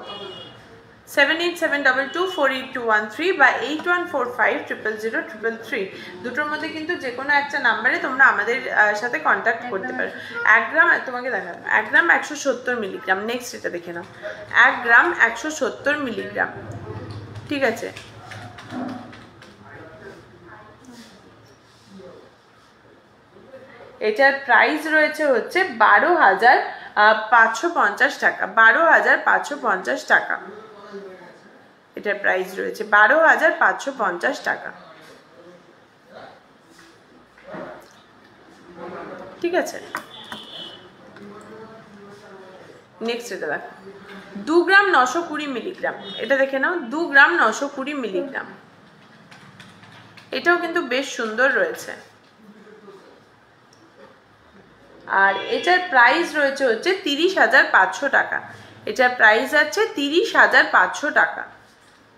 S1: 7872248213 বা 8145000333। দুটোর মধ্যে কিন্তু যে কোনো একটা নাম্বারে তোমরা আমাদের সাথে কন্ট্যাক্ট করতে পারো। 1 গ্রাম, তোমাকে দেখালাম 1 গ্রাম 170 মিলিগ্রাম। নেক্সট এটা দেখে নাও, 1 গ্রাম 170 মিলিগ্রাম। ঠিক আছে, এটার প্রাইস রয়েছে হচ্ছে 12,550 টাকা, 12,550 টাকা। এটার প্রাইস রয়েছে 12,550 টাকা। ঠিক আছে, নেক্সট এটা দেখো, 2 গ্রাম 920 মিলিগ্রাম। এটা দেখে নাও, 2 গ্রাম 920 মিলিগ্রাম। এটাও কিন্তু বেশ সুন্দর রয়েছে। আর এটার প্রাইস রয়েছে হচ্ছে 30,500 টাকা। এটার প্রাইস আছে 30,500 টাকা।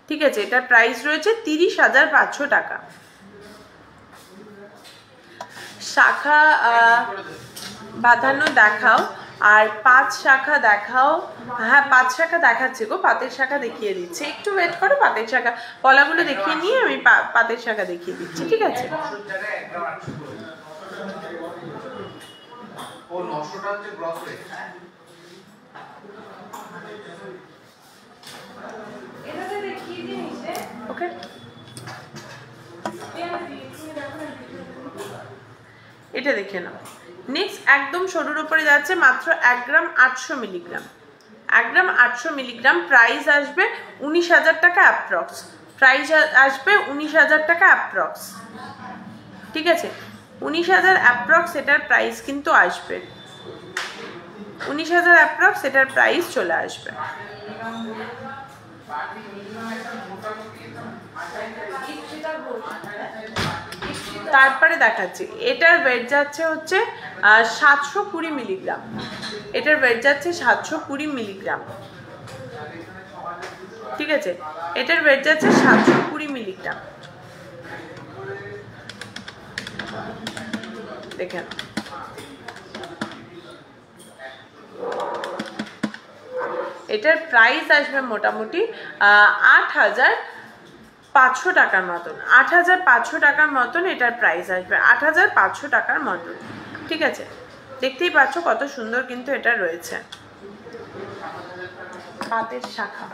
S1: ঠিক আছে, এটার প্রাইস রয়েছে 30,500 টাকা। শাখা বাঁধানো দেখাও, আর 5 শাখা দেখাও। হ্যাঁ, 5 শাখা দেখাচ্ছে গো, পাতের শাখা দেখিয়ে দিচ্ছে। একটু ওয়েট করো, পাতের শাখা পলাগুলো দেখিয়ে নিয়ে আমি পাতের শাখা দেখিয়ে দিচ্ছি। ঠিক আছে, ওকে। এটা দেখে নাও। নেক্সট একদম সরুর উপরে যাচ্ছে, মাত্র 1 গ্রাম 800 মিলিগ্রাম, 1 গ্রাম 800 মিলিগ্রাম। প্রাইস আসবে 19,000 টাকা অ্যাপ্রক্স। প্রাইস আসবে 19,000 টাকা অ্যাপ্রক্স। ঠিক আছে, 19,000 অ্যাপ্রক্স এটার প্রাইস কিন্তু আসবে, 19,000 অ্যাপ্রক্স এটার প্রাইস চলে আসবে। তারপরে দেখাচ্ছি, এটার ওয়েট যাচ্ছে হচ্ছে 720 মিলিগ্রাম। এটার ওয়েট যাচ্ছে 720 মিলিগ্রাম। ঠিক আছে, এটার ওয়েট যাচ্ছে 720 মিলিগ্রাম। দেখেন, এটার প্রাইস আসবে মোটামুটি 8,500 টাকার মতন, 8,500 টাকার মতন এটার প্রাইস আসবে, 8,500 টাকার মতন। ঠিক আছে, দেখতেই পাচ্ছ কত সুন্দর কিন্তু এটা রয়েছে। পাতের শাখা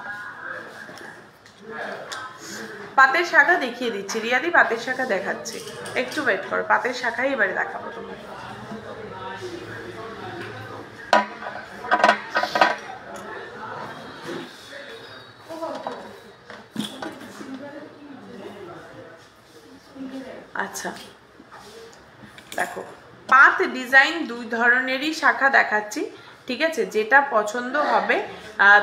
S1: পাতের শাখা দেখিয়ে দিচ্ছি রিয়াদি, পাতের শাখা দেখাচ্ছি, একটু ওয়েট করো, পাতের শাখাই এবারে দেখাবো তোমার। আচ্ছা দেখো, পাত ডিজাইন দুই ধরনেরই শাখা দেখাচ্ছি, ঠিক আছে? যেটা পছন্দ হবে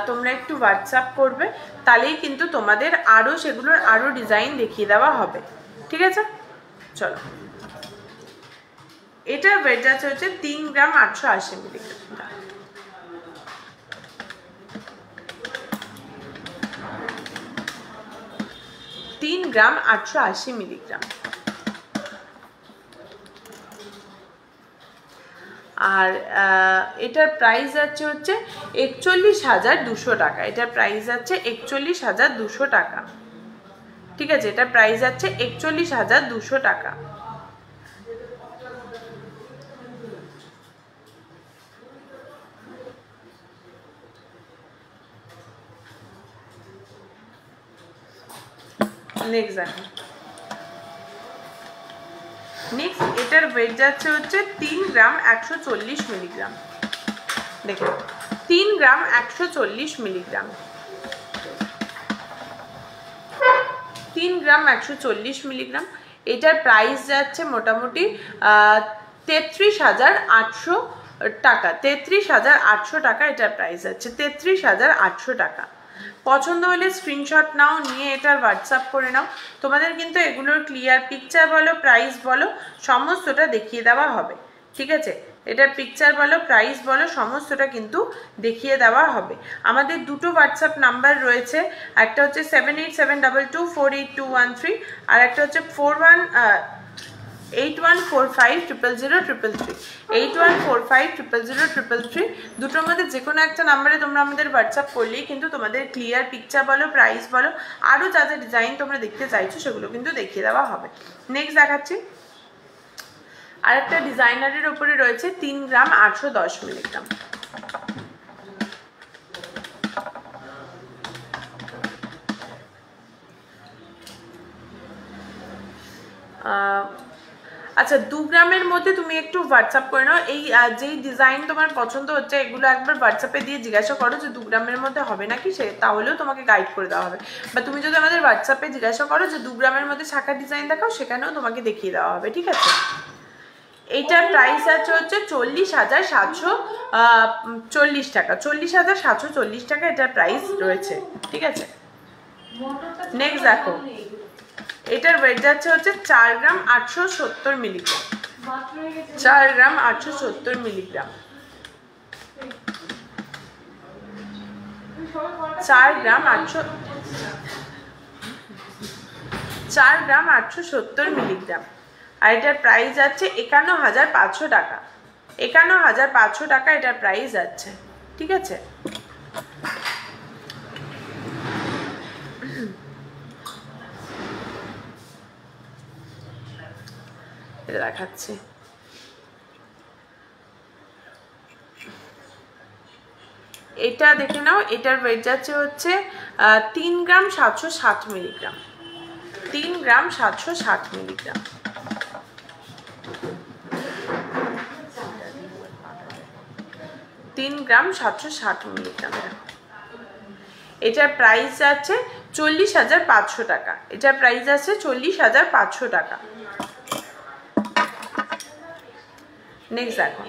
S1: তোমরা একটু হোয়াটসঅ্যাপ করবে, তাহলেই কিন্তু তোমাদের আরও সেগুলোর আরও ডিজাইন দেখিয়ে দেওয়া হবে, ঠিক আছে? চলো, এটার ওয়েট আছে হচ্ছে 3 গ্রাম 880 মিলিগ্রাম। 3 গ্রাম 880 মিলিগ্রাম। আর এটার প্রাইস আছে হচ্ছে 41,200 টাকা। এটার প্রাইস আছে 41,200 টাকা, ঠিক আছে? এটার প্রাইস আছে 41,200 টাকা। নেক্সট দেখো, নেক্সট এটার ওয়েট যাচ্ছে হচ্ছে 3 গ্রাম 140 মিলিগ্রাম। দেখো 3 গ্রাম 140 মিলিগ্রাম, 3 গ্রাম 140 মিলিগ্রাম। এটার প্রাইস যাচ্ছে মোটামুটি 33,800 টাকা। 33,800 টাকা এটার প্রাইস আছে, 33,800 টাকা। পছন্দ হলে স্ক্রিনশট নাও, নিয়ে এটার হোয়াটসঅ্যাপ করে নাও। তোমাদের কিন্তু এগুলোর ক্লিয়ার পিকচার বলো, প্রাইস বলো, সমস্তটা দেখিয়ে দেওয়া হবে, ঠিক আছে? এটার পিকচার বলো, প্রাইস বলো, সমস্তটা কিন্তু দেখিয়ে দেওয়া হবে। আমাদের দুটো হোয়াটসঅ্যাপ নাম্বার রয়েছে, একটা হচ্ছে 7872248213 আর একটা হচ্ছে 8145000033, 8145000033। দুটোর মধ্যে যে কোনো একটা নাম্বারে তোমরা আমাদের হোয়াটসঅ্যাপ করলেই কিন্তু তোমাদের ক্লিয়ার পিকচার বলো, প্রাইস বলো, আরও যা যা ডিজাইন তোমরা দেখতে চাইছো সেগুলো কিন্তু দেখিয়ে দেওয়া হবে। নেক্সট দেখাচ্ছি আর একটা ডিজাইনারের উপরে রয়েছে 3 গ্রাম 810 মিলিগ্রাম। আচ্ছা 2 গ্রামের মধ্যে তুমি একটু হোয়াটসঅ্যাপ করে নাও। এই যেই ডিজাইন তোমার পছন্দ হচ্ছে এগুলো একবার হোয়াটসঅ্যাপে দিয়ে জিজ্ঞাসা করো যে 2 গ্রামের মধ্যে হবে নাকি, সে তাহলেও তোমাকে গাইড করে দেওয়া হবে। বা তুমি যদি আমাদের হোয়াটসঅ্যাপে জিজ্ঞাসা করো যে 2 গ্রামের মধ্যে শাখার ডিজাইন দেখাও, সেখানেও তোমাকে দেখিয়ে দেওয়া হবে, ঠিক আছে? এইটার প্রাইস আছে হচ্ছে 40,740 টাকা, 40,740 টাকা এটার প্রাইস রয়েছে, ঠিক আছে? নেক্সট দেখো, এটার ওয়েট যাচ্ছে হচ্ছে 4 গ্রাম 870 মিলিগ্রাম, 4 গ্রাম 870 মিলিগ্রাম, 4 গ্রাম 870 মিলিগ্রাম। আর এটার প্রাইস আছে 51,500 টাকা, 51,500 টাকা এটার প্রাইস আছে, ঠিক আছে? এটা দেখাচ্ছি, এটা দেখে নাও। এটার ওয়েট যাচ্ছে হচ্ছে 3 গ্রাম 760 মিলিগ্রাম, 3 গ্রাম 760 মিলিগ্রাম। তিন গ্রাম 760 মিলিগ্রাম। এটার প্রাইস আছে 40,500 টাকা, এটার প্রাইস আছে 40,500 টাকা। নেক্সট দেখো,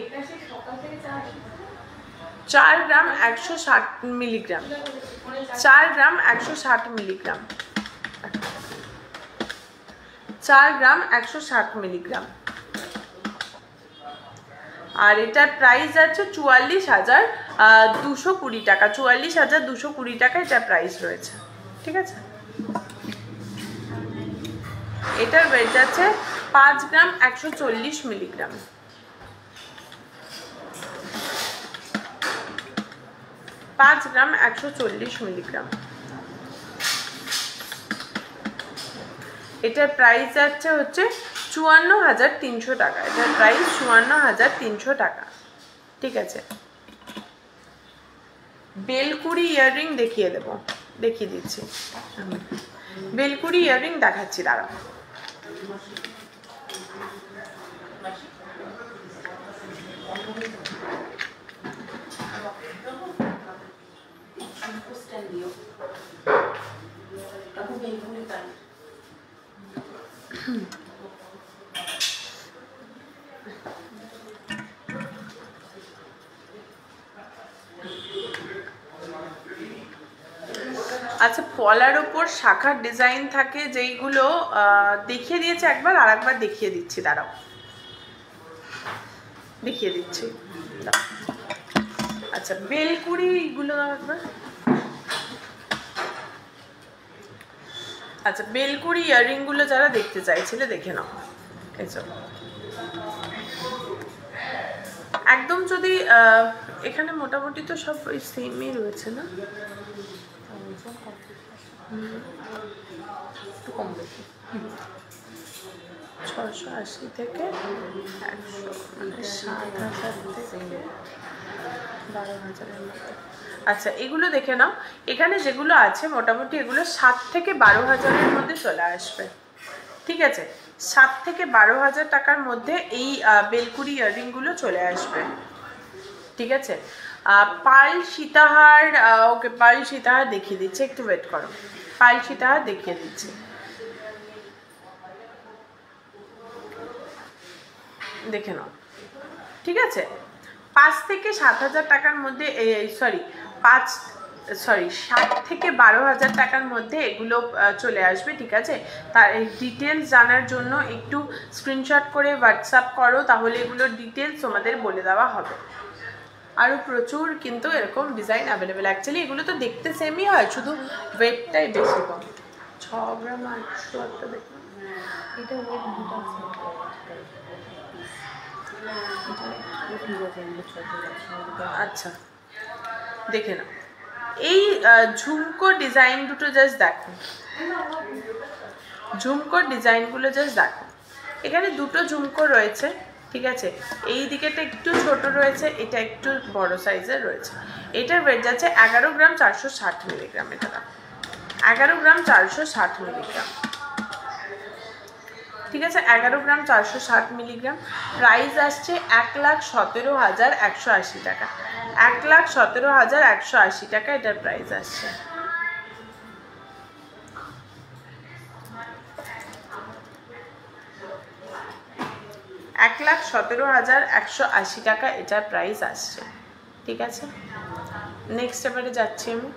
S1: 4 গ্রাম 160 মিলিগ্রাম, 4 গ্রাম 160 মিলিগ্রাম, 4 গ্রাম 160 মিলিগ্রাম। আর এটার প্রাইস আছে 44,220 টাকা, 44,220 টাকা এটার প্রাইস রয়েছে, ঠিক আছে? এটার ওয়েট আছে 5 গ্রাম 140 মিলিগ্রাম, 5 গ্রাম 140 মিলিগ্রাম। এটার প্রাইস আছে হচ্ছে 54,300 টাকা, এটার প্রাইস 54,300 টাকা, ঠিক আছে? বেলকুড়ি ইয়াররিং দেখিয়ে দেবো, দেখিয়ে দিচ্ছি। বেলকুড়ি ইয়াররিং দেখাচ্ছি, দাঁড়াও। আচ্ছা, পলার ওপর শাখার ডিজাইন থাকে যেইগুলো দেখিয়ে দিয়েছে একবার, আর একবার দেখিয়ে দিচ্ছি, দাঁড়াও দেখিয়ে দিচ্ছি। আচ্ছা, বেলকুড়ি এগুলো একবার। আচ্ছা, বেলকুড়ি ইয়াররিং গুলো যারা দেখতে চাইছিলে দেখে নাও। এসব একদম যদি এখানে মোটামুটি তো সব ওই সেমই রয়েছে না,
S2: একটু কম বেশি
S1: 680 থেকে 100, মানে 7,000 থেকে 12,000-এর মধ্যে। আচ্ছা, এগুলো দেখে নাও। এখানে যেগুলো আছে মোটামুটি এগুলো 7 থেকে 12,000-এর মধ্যে চলে আসবে। ঠিক আছে, 7 থেকে 12,000 টাকার মধ্যে এই বেলকুড়ি ইয়াররিংগুলো চলে আসবে। ঠিক আছে, পার্ল সীতাহার, ওকে পার্ল সীতাহার দেখিয়ে দিচ্ছে, একটু ওয়েট করো, পার্ল সীতাহার দেখিয়ে দিচ্ছি। দেখে নাও। ঠিক আছে, 5 থেকে 7,000 টাকার মধ্যে, সরি 7 থেকে 12,000 টাকার মধ্যে এগুলো চলে আসবে। ঠিক আছে, তার ডিটেলস জানার জন্য একটু স্ক্রিনশট করে হোয়াটসঅ্যাপ করো, তাহলে এগুলোর ডিটেলস তোমাদের বলে দেওয়া হবে। আরও প্রচুর কিন্তু এরকম ডিজাইন অ্যাভেলেবেল। অ্যাকচুয়ালি এগুলো তো দেখতে সেমই হয়, শুধু ওয়েটটাই বেশি কম। 6 গ্রাম 800 একটা দেখুন,
S2: এটা ওয়েট দুটো আছে।
S1: আচ্ছা, দেখে নাও এই ঝুমকো ডিজাইন দুটো, জাস্ট দেখো ঝুমকোর ডিজাইনগুলো, জাস্ট দেখো। এখানে দুটো ঝুমকো রয়েছে। ঠিক আছে, এই দিকেটা একটু ছোট রয়েছে, এটা একটু বড় সাইজের রয়েছে। এটার ওয়েট যাচ্ছে 11 গ্রাম 460 মিলিগ্রাম। এটা দেখো 11 গ্রাম 460 মিলিগ্রাম। ঠিক আছে, 11 গ্রাম 460 মিলিগ্রাম। প্রাইস আসছে 1,17,180 টাকা। 1,17,180 টাকা এটার প্রাইস আসছে। $1,17,180 টাকা এটার প্রাইস আসছে। ঠিক আছে, নেক্সট এবারে যাচ্ছি আমি।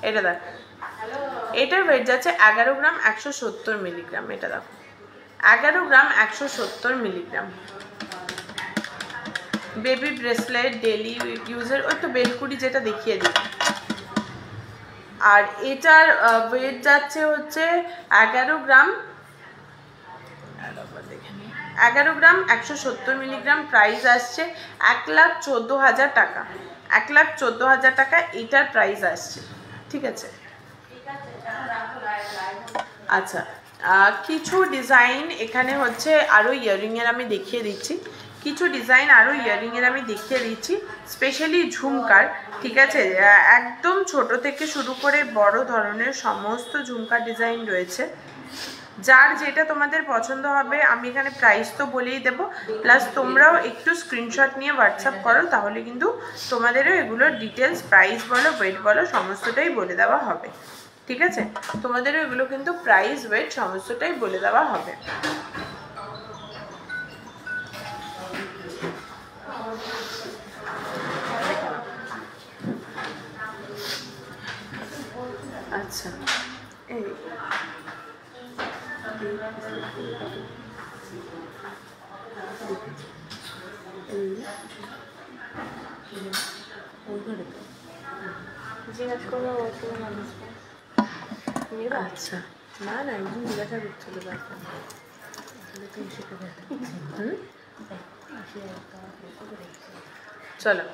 S1: এটা দেখ, এটার ওয়েট যাচ্ছে 11 গ্রাম 170 মিলিগ্রাম। এটা দেখো 11 গ্রাম 170 মিলিগ্রাম। বেবি ব্রেসলেট, ডেলি ইউজের, ওই তো বেলকুড়ি যেটা দেখিয়ে দিই। আর এটার ওয়েট যাচ্ছে হচ্ছে 11 গ্রাম 170 মিলিগ্রাম। প্রাইস আসছে 1,14,000 টাকা। 1,14,000 টাকা এটার প্রাইস আসছে। ঠিক আছে, আচ্ছা, কিছু ডিজাইন এখানে হচ্ছে আরও ইয়াররিংয়ের আমি দেখিয়ে দিচ্ছি। কিছু ডিজাইন আরও ইয়াররিংয়ের আমি দেখিয়ে দিচ্ছি, স্পেশালি ঝুমকার। ঠিক আছে, একদম ছোট থেকে শুরু করে বড় ধরনের সমস্ত ঝুমকার ডিজাইন রয়েছে। যার যেটা তোমাদের পছন্দ হবে আমি এখানে প্রাইস তো বলেই দেবো, প্লাস তোমরাও একটু স্ক্রিনশট নিয়ে হোয়াটসঅ্যাপ করো, তাহলে কিন্তু তোমাদেরও এগুলোর ডিটেলস, প্রাইস বলো, ওয়েট বলো, সমস্তটাই বলে দেওয়া হবে। ঠিক আছে, তোমাদেরও এগুলো কিন্তু প্রাইস, ওয়েট সমস্তটাই বলে দেওয়া হবে। আচ্ছা, এই আচ্ছা, না না, একদিন জিজ্ঞাসা করছিল ব্যাপার। চলো,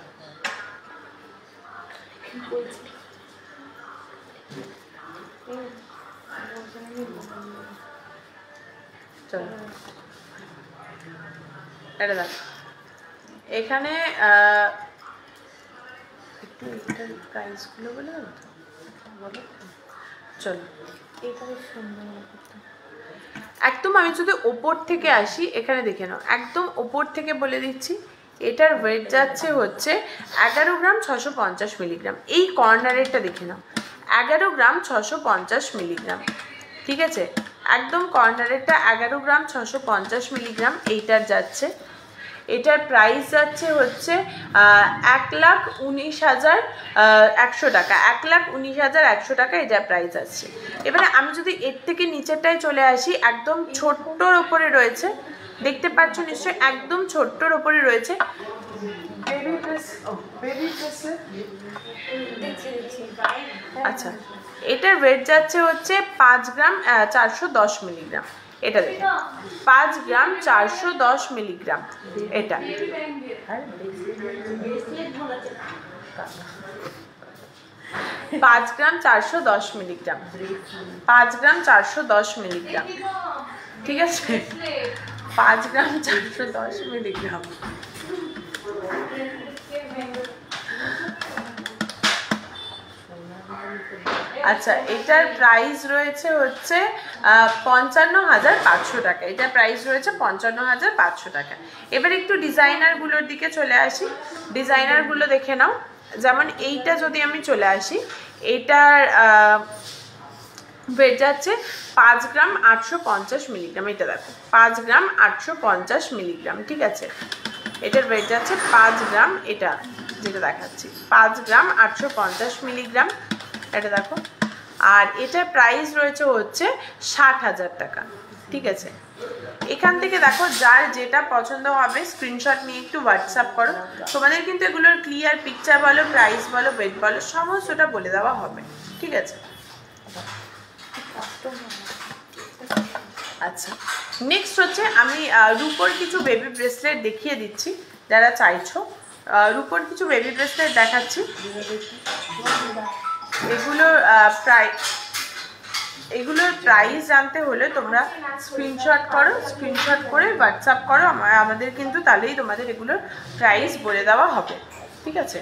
S1: চলো, এটা দেখ, এখানে একটু এটার প্রাইসগুলো বলে দেবো তো? বলো, চলো।
S2: এটা বেশ সুন্দর ব্যাপারটা।
S1: একদম আমি যদি ওপর থেকে আসি, এখানে দেখে নাও, একদম ওপর থেকে বলে দিচ্ছি। এটার ওয়েট যাচ্ছে হচ্ছে 11 গ্রাম 650 মিলিগ্রাম। এই কর্নারেরটা দেখে নাও, 11 গ্রাম 650 মিলিগ্রাম। ঠিক আছে, একদম কর্নারেরটা 11 গ্রাম 650 মিলিগ্রাম এইটার যাচ্ছে। এটার প্রাইস যাচ্ছে হচ্ছে 1,19,100 টাকা। 1,19,100 টাকা এটার প্রাইস আছে। এবারে আমি যদি এর থেকে নিচেরটায় চলে আসি, একদম ছোট্টর ওপরে রয়েছে, দেখতে পাচ্ছ নিশ্চয়ই, একদম ছোট্টর ওপরে রয়েছে বেবি ড্রেস। আচ্ছা, এটার ওয়েট যাচ্ছে হচ্ছে 5 গ্রাম 410 মিলিগ্রাম। এটা দেখুন, 5 গ্রাম 410 মিলিগ্রাম এটা। 5 গ্রাম 410 মিলিগ্রাম, 5 গ্রাম 410 মিলিগ্রাম। ঠিক আছে, 5 গ্রাম 410 মিলিগ্রাম। আচ্ছা, এটার প্রাইস রয়েছে হচ্ছে 55,500 টাকা। এটার প্রাইস রয়েছে 55,500 টাকা। এবার একটু ডিজাইনারগুলোর দিকে চলে আসি, ডিজাইনারগুলো দেখে নাও। যেমন এইটা যদি আমি চলে আসি, এটার ওয়েট যাচ্ছে 5 গ্রাম 850 মিলিগ্রাম। এটা দেখো, 5 গ্রাম 850 মিলিগ্রাম। ঠিক আছে, এটার ওয়েট যাচ্ছে 5 গ্রাম, এটা যেটা দেখাচ্ছি 5 গ্রাম 850 মিলিগ্রাম। এটা দেখো, আর এটার প্রাইস রয়েছে হচ্ছে 60,000 টাকা। ঠিক আছে, এখান থেকে দেখো যার যেটা পছন্দ হবে স্ক্রিনশট নিয়ে একটু হোয়াটসঅ্যাপ করো। তোমাদের কিন্তু এগুলোর ক্লিয়ার পিকচার বলো, প্রাইস বলো, ওয়েট বলো, সমস্তটা বলে দেওয়া হবে। ঠিক আছে, আচ্ছা, নেক্সট হচ্ছে আমি রূপোর কিছু বেবি ব্রেসলেট দেখিয়ে দিচ্ছি যারা চাইছো। রূপোর কিছু বেবি ব্রেসলেট দেখাচ্ছি। এগুলোর প্রাইস জানতে হলে তোমরা স্ক্রিনশট করো, স্ক্রিনশট করে হোয়াটসঅ্যাপ করো আমাদের, কিন্তু তাহলেই তোমাদের এগুলোর প্রাইস বলে দেওয়া হবে। ঠিক আছে,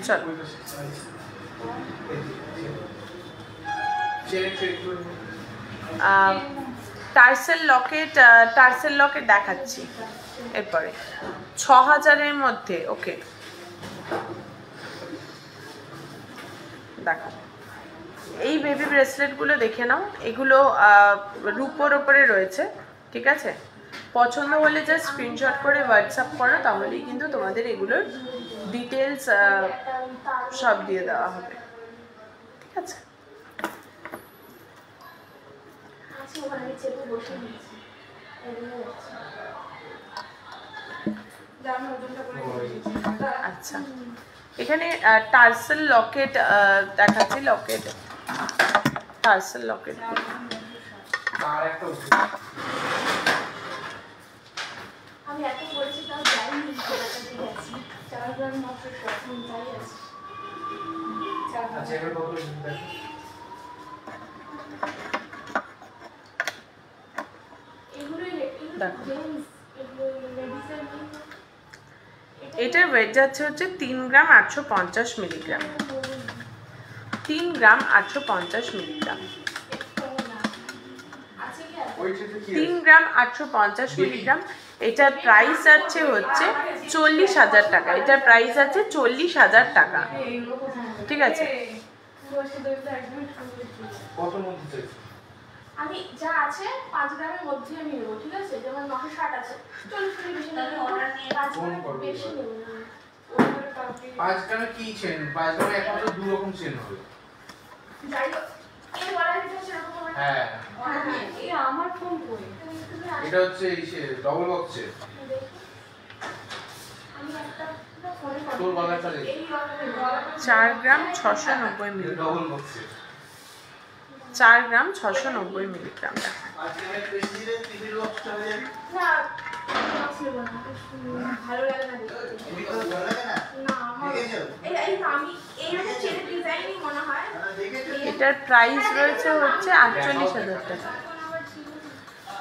S1: চলো। টার্সেল লকেট দেখাচ্ছি এরপরে 6,000-এর মধ্যে। ওকে, দেখো এই বেবি ব্রেসলেটগুলো দেখে নাও। এগুলো রূপোর ওপরে রয়েছে। ঠিক আছে, পছন্দ হলে জাস্ট স্ক্রিনশট করে হোয়াটসঅ্যাপ করো, তাহলেই কিন্তু তোমাদের এগুলোর ডিটেলস সব দিয়ে দেওয়া হবে। ঠিক আছে, আচ্ছা, এখানে টার্সেল লকেট দেখাচ্ছি, টার্সেল লকেট।
S2: আমি এত বলছি তাও যাইনি, গেছি 4 গ্রাম মাত্র প্রথম যাই আছে। আচ্ছা, এবার কত দেখো।
S1: এটার ওয়েট যাচ্ছে হচ্ছে 3 গ্রাম 850 মিলিগ্রাম। 3 গ্রাম 850 মিলিগ্রাম। 3 গ্রাম 850 মিলিগ্রাম। এটার প্রাইস যাচ্ছে হচ্ছে 40,000 টাকা। এটার প্রাইস আছে 40,000 টাকা। ঠিক আছে,
S2: আমি যা আছে 5 গ্রামের মধ্যে আমি নেব। ঠিক আছে, যেমন 960 আছে, 40 বেশি নেব, অর্ডার নিয়ে 5 গ্রাম বেশি নেব না।
S3: 5 গ্রামে কি চেন? 5 গ্রামে একমাত্র দুই রকম চেন হবে।
S2: যাই হোক, এই অর্ডার দিতে সেরকম হবে।
S3: হ্যাঁ,
S2: এই আমার ফোন কই?
S3: এটা হচ্ছে এই ডবল বক্স চেন।
S2: আমি একটা ফোনে
S3: তোর গলাটা দেখ।
S1: 4 গ্রাম 690 মিলিগ্রাম।
S3: Double box chain.
S1: 4 গ্রাম 690 মিলিগ্রাম।
S2: না, ভালো লাগে না।
S1: এটার প্রাইস রয়েছে হচ্ছে 48,000 টাকা।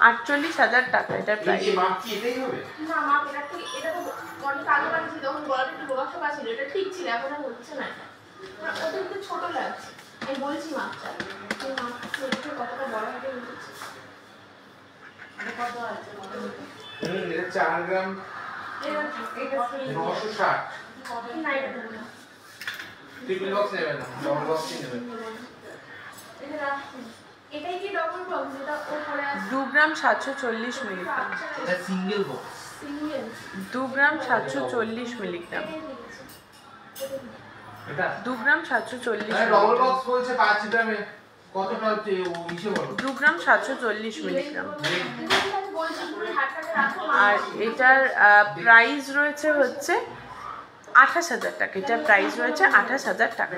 S1: 48,000 টাকা এটার
S3: এই
S1: প্রাইস।
S3: যে মাপ কি এটাই হবে?
S2: না মা এটা থেকে এটা তো অনেক আগে বানিয়েছি তখন গলাটা একটু রোগা শোকা ছিল, এটা ঠিক ছিল, এখন আর হচ্ছে না। এটা ওটা একটু ছোট লাগছে, আমি বলছি মাপটা এই মাপটা একটু কতটা বড় হবে বলছি। এটা কত আছে
S3: এটা 4 গ্রাম
S2: এটা
S3: 960।
S2: না এটা দেবো না,
S3: ট্রিপল বক্স নেবেন না, ডবল বক্সই নেবেন।
S2: এটা রাখছি। এটাই কি ডবল বক্স যেটা উপরে আছে?
S1: 2 গ্রাম 740 মিলিগ্রাম।
S3: এটা সিঙ্গেল বক্স।
S2: সিঙ্গেল
S1: 2 গ্রাম 740 মিলিগ্রাম।
S3: এটা
S1: 2 গ্রাম 740
S3: মানে ডবল বক্স বলছে 5 গ্রামে কতটা হচ্ছে হিসেব বলো।
S1: 2 গ্রাম 740 মিলিগ্রাম।
S2: আমি বলছি পুরো হাতটাকে রাখো
S1: আর এটার প্রাইস রয়েছে হচ্ছে 28,000 টাকা। এটার প্রাইস রয়েছে 28,000 টাকা।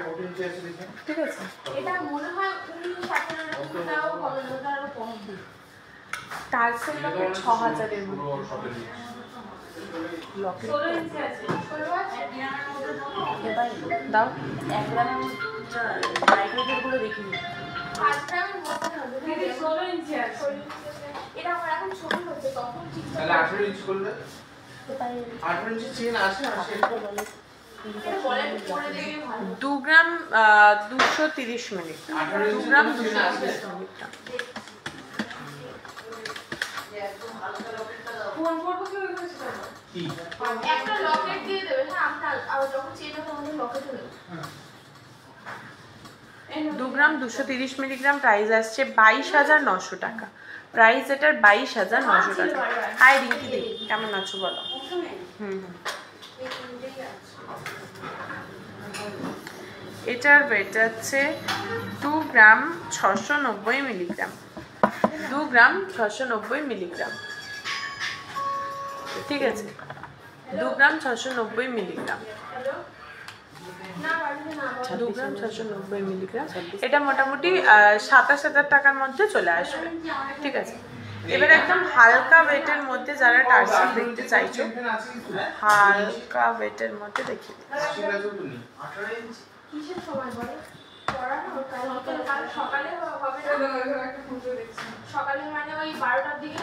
S1: ঠিক আছে,
S2: এটা মনে হয় 19-18 টাও হবে না, ওটা আরো কম।
S1: টার্সেল লকেট 6,000 এর মধ্যে। লকেট
S2: 16 ইঞ্চি আছে, 16 আছে।
S1: এবার দাও 1 গ্রামের মাইক্রোওয়েভ গুলো দেখিনি।
S2: 5 গ্রামের মতো হবে, দিদি 16 ইঞ্চি আছে। এটা আমার এখন ছোট হচ্ছে, তখন ঠিক
S3: তাহলে 18 ইঞ্চি করলে 18 ইঞ্চি চেন আছে না
S2: এটা বলে পরে দেখে ভালো।
S1: 2 গ্রাম 230 মিলিগ্রাম। 2 গ্রাম 230 মিলিগ্রাম।
S2: ফোন করব কি ওই করে সেটা
S3: কি
S2: একটা লকেট দিয়ে দেবে। হ্যাঁ আমরা আর যখন চেঞ্জ হবে আমাদের লকেটে দেবে।
S1: 2 গ্রাম 230 মিলিগ্রাম প্রাইস আসছে 22,900 টাকা। প্রাইস এটার 22,900 টাকা। হাই রিঙ্কি দি, কেমন আছো বলো? হুম। এটার ওয়েট আছে 2 গ্রাম 690 মিলিগ্রাম। 2 গ্রাম 690 মিলিগ্রাম। ঠিক আছে, 2 গ্রাম 690 মিলিগ্রাম।
S2: হ্যালো না বাড়িতে না
S1: 2 গ্রাম 690 মিলিগ্রাম। এটা মোটামুটি 27,000 টাকার মধ্যে চলে আসবে। ঠিক আছে, এবার একদম হালকা ওয়েটের মধ্যে যারা টার্সেল দেখতে চাইছো, হালকা ওয়েটের মধ্যে দেখিয়ে দিই।
S2: কিসের সময় বলো? পড়ানো কাল সকালে হবে না? সকালে মানে ওই 12টার দিকে।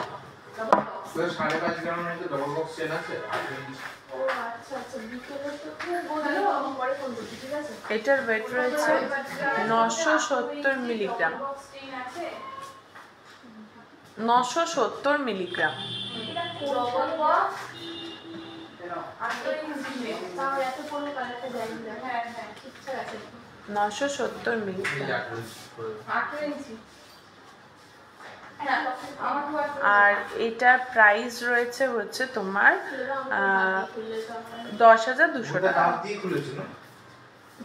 S2: Double box.
S3: 5.5 গ্রামের মধ্যে ডবল বক্স চেন আছে 18 ইঞ্চি।
S2: ও আচ্ছা আচ্ছা, বিকেলে তো বললো আমি পরে ফোন করছি, ঠিক আছে?
S1: এটার ওয়েট রয়েছে 970 মিলিগ্রাম।
S2: বক্স চেইন আছে।
S1: 970 মিলিগ্রাম।
S2: এটা ডবল বক্স 18 ইঞ্চি। তাও এত বড় কালারটা যায়নি না। হ্যাঁ হ্যাঁ ঠিকঠাক আছে।
S1: 970
S3: এই
S1: মিলিগ্রাম।
S3: যে 18 ইঞ্চি করে।
S2: 18 ইঞ্চি। আমার তো
S1: আর এটার প্রাইস রয়েছে হচ্ছে তোমার 10,200
S3: ওটা
S1: টাকা।
S3: দাঁত দিয়ে খুলেছে না?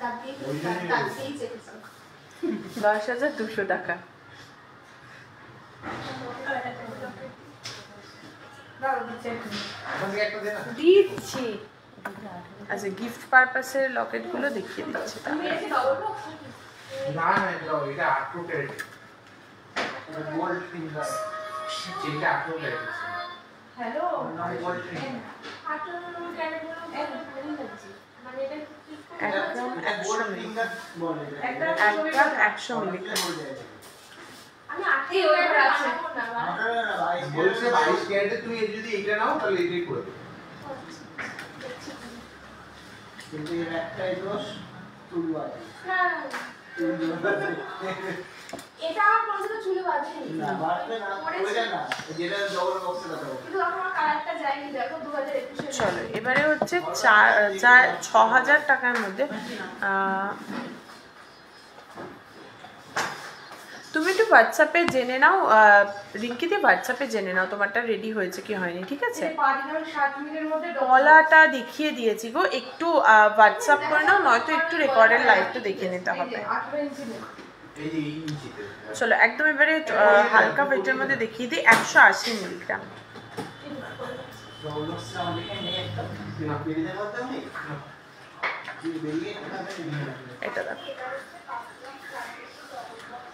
S2: দাঁত দিয়ে দাঁত দিয়েই চেপেছি।
S1: 10,200 টাকা।
S3: ওখান থেকে একটা দে না।
S1: দিচ্ছি। আচ্ছা, গিফট পারপাসের লকেটগুলো দেখিয়ে দিচ্ছি
S2: আমি
S1: তাহলে।
S2: এসে ডবল বক্স
S3: না না এটা 18 ক্যারেট। এটা গোল্ড ফিঙ্গার। চেনটা 18 ক্যারেট।
S2: হ্যালো
S3: নয় গোল্ড ফিঙ্গার।
S2: 18 ক্যারেটগুলো এত ভালো লাগছে। মানে এটা
S1: একদম 100 মিলিগ্রাম।
S2: একটা
S1: 1 গ্রাম 100 মিলিগ্রাম।
S2: আমি 18 ক্যারেট আছে না
S3: বলছে 22 ক্যারেটে তুই যদি এটা নাও তাহলে এটাই করে দে।
S4: কিন্তু এর একটাই দোষ, চুল বাজে।
S2: না এটা আমার কোনদিনও চুলে বাঁধেনি।
S4: না বাজবে না, পড়ে না। যেটা ডবল বক্সের কথা বলছি।
S2: কিন্তু আমার কালারটা যায়নি, দেখো 2021 এর।
S1: চলো এবারে হচ্ছে 6,000 টাকার মধ্যে তুমি একটু হোয়াটসঅ্যাপে জেনে নাও, রিঙ্কিতে হোয়াটসঅ্যাপে জেনে নাও তোমারটা রেডি হয়েছে কি হয়নি। ঠিক আছে,
S2: 5 মিনিটের মধ্যে
S1: গলাটা দেখিয়ে দিয়েছি গো, একটু হোয়াটসঅ্যাপ করে নাও, নয়তো একটু রেকর্ডের লাইভটা দেখে নিতে হবে।
S2: 18 ইঞ্চি নেই।
S3: এই যে এই ইঞ্চিতে।
S1: চলো একদম এবারে হালকা ওয়েটের মধ্যে দেখিয়ে দিই 180 মিলিগ্রাম।
S4: ডবল বক্সটা আমাদেরকে নেই একটা। না বেরিয়ে বলতে নেই। যদি বেরিয়ে এখানে নিয়ে
S1: এটা দেখো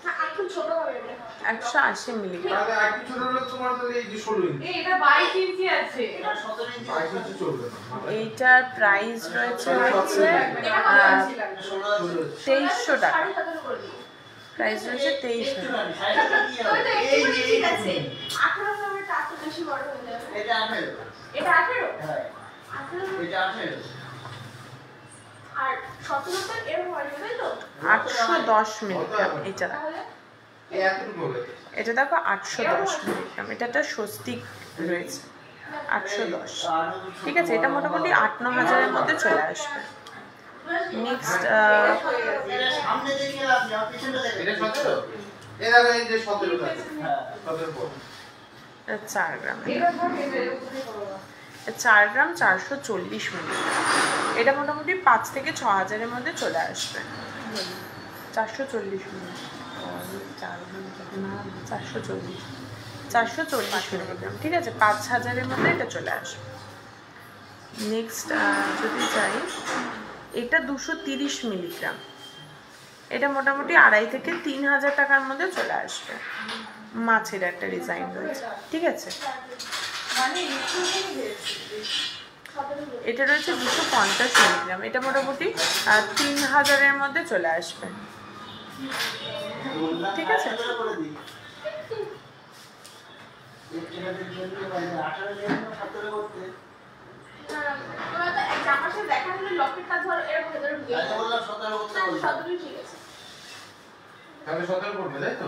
S2: হ্যাঁ একটু ছোট হবে এটা।
S1: 180 মিলিগ্রাম।
S3: তাহলে একটু ছোট হলে তোমার তাহলে এই যে 16 ইঞ্চি।
S2: এটা 22 ইঞ্চি আছে।
S4: এটা 17 ইঞ্চি।
S3: 22 ইঞ্চি চলবে না।
S1: এইটার প্রাইস রয়েছে হচ্ছে
S2: এটা কত ইঞ্চি লাগবে?
S4: 16 আছে।
S1: 2300 টাকা।
S2: 17.5 করে দিই।
S1: প্রাইস রয়েছে 23,000।
S4: একটুখানি সাইডটা দিয়ে
S2: ওই তো
S4: এই
S2: একটুখানি
S4: যে
S2: ঠিক আছে 18 গ্রামের টা তো বেশি বড় হয়ে যাবে।
S4: এটা 18
S2: এটা 18
S4: হ্যাঁ
S2: 18
S4: এটা 18
S2: আর 17 তো এরকম হয় তাই তো
S1: 810 মিলিগ্রাম এটা দেখো।
S2: তাহলে
S3: এই এতটুকু হবে।
S1: এটা দেখো 810 মিলিগ্রাম, এটা একটা স্বস্তিক রয়েছে 810। ঠিক আছে, এটা মোটামুটি 8-9 হাজারের মধ্যে চলে আসবে। নেক্সট
S4: এটা সামনে দেখে লাভ নেই আর পিছনটা দেখে
S3: এটা 17? এই দেখো এই যে 17 আছে।
S4: হ্যাঁ
S3: 17 পর।
S1: 4 গ্রাম, 4 গ্রাম 440 মিলিগ্রাম। এটা মোটামুটি 5 থেকে 6 হাজারের মধ্যে চলে আসবে। 440 মিলিগ্রাম, 440 মিলিগ্রাম। ঠিক আছে, 5 হাজারের মধ্যে এটা চলে আসবে। নেক্সট যদি যাই, এটা 230 মিলিগ্রাম, এটা মোটামুটি 2.5 থেকে 3 হাজার টাকার মধ্যে চলে আসবে। মাছের একটা ডিজাইন রয়েছে। ঠিক আছে, এটা রয়েছে 250 মিলিগ্রাম, এটা মোটামুটি 3 হাজারের মধ্যে চলে আসবে। ঠিক আছে,
S4: করে দিই এটা দিয়ে জন্য 18 জন্য 17 করতে
S2: তোরা তো এক আমার সাথে দেখা হলে লকেটটা ধর এরকম ধরে দিয়ে
S4: আমি বললাম 17 করতে বললাম
S2: 17 ঠিক আছে
S3: তাহলে 17 করবে তাই তো?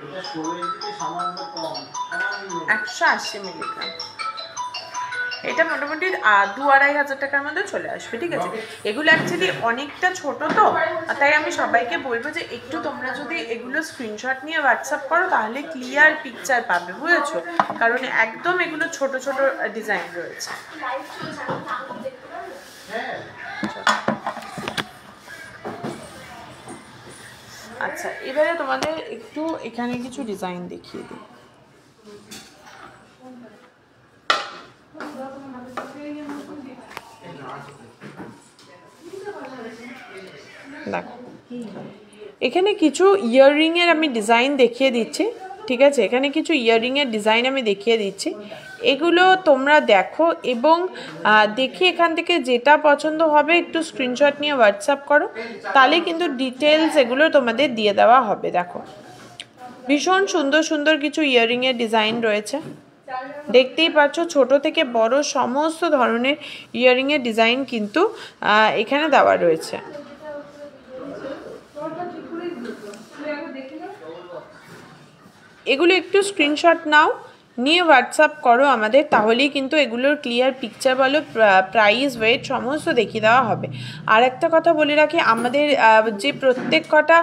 S4: এটা 16 থেকে সামান্য কম সামান্য
S1: 180 মিলিগ্রাম, এটা মোটামুটি 2-2.5 হাজার টাকার মধ্যে চলে আসবে। ঠিক আছে, এগুলো অ্যাকচুয়ালি অনেকটা ছোট তো, তাই আমি সবাইকে বলবো যে একটু তোমরা যদি এগুলো স্ক্রিনশট নিয়ে হোয়াটসঅ্যাপ করো তাহলে ক্লিয়ার পিকচার পাবে, বুঝেছো? কারণ একদম এগুলো ছোট ছোট ডিজাইন রয়েছে।
S2: লাইভ চলছে আমি নাম দেখতে পারবো
S4: হ্যাঁ
S1: আচ্ছা, এবারে তোমাদের একটু এখানে কিছু ডিজাইন দেখিয়ে দিই। দেখো, এখানে কিছু ইয়াররিংয়ের আমি ডিজাইন দেখিয়ে দিচ্ছি। ঠিক আছে, এখানে কিছু ইয়াররিংয়ের ডিজাইন আমি দেখিয়ে দিচ্ছি, এগুলো তোমরা দেখো এবং দেখে এখান থেকে যেটা পছন্দ হবে একটু স্ক্রিনশট নিয়ে হোয়াটসঅ্যাপ করো, তাহলে কিন্তু ডিটেলস এগুলো তোমাদের দিয়ে দেওয়া হবে। দেখো, ভীষণ সুন্দর সুন্দর কিছু ইয়াররিংয়ের ডিজাইন রয়েছে, দেখতেই পাচ্ছ ছোট থেকে বড় সমস্ত ধরনের ইয়াররিংয়ের ডিজাইন কিন্তু এখানে দেওয়া রয়েছে। এগুলো একটু স্ক্রিনশট নাও, নিয়ে হোয়াটসঅ্যাপ করো আমাদের, তাহলেই কিন্তু এগুলোর ক্লিয়ার পিকচার বলো, প্রাইস, ওয়েট সমস্ত দেখিয়ে দেওয়া হবে। আর একটা কথা বলে রাখি, আমাদের যে প্রত্যেক কটা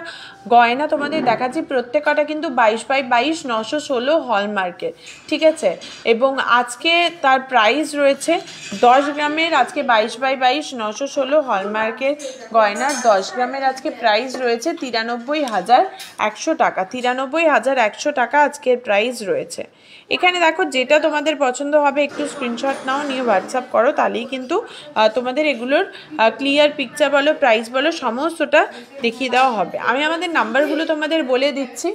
S1: গয়না তোমাদের দেখাচ্ছি প্রত্যেক কটা কিন্তু 22x22 916 হলমার্কের। ঠিক আছে, এবং আজকে তার প্রাইস রয়েছে 10 গ্রামের, আজকে 22x22 916 হলমার্কের গয়নার 10 গ্রামের আজকে প্রাইস রয়েছে 93,100 টাকা। 93,100 টাকা আজকের প্রাইস রয়েছে। এখানে দেখো, যেটা তোমাদের পছন্দ হবে একটু স্ক্রিনশট নাও, নিয়ে হোয়াটসঅ্যাপ করো, তাহলেই কিন্তু তোমাদের এগুলোর ক্লিয়ার পিকচার বলো, প্রাইস বলো সমস্তটা দেখিয়ে দেওয়া হবে। আমি আমাদের নাম্বারগুলো তোমাদের বলে দিচ্ছি,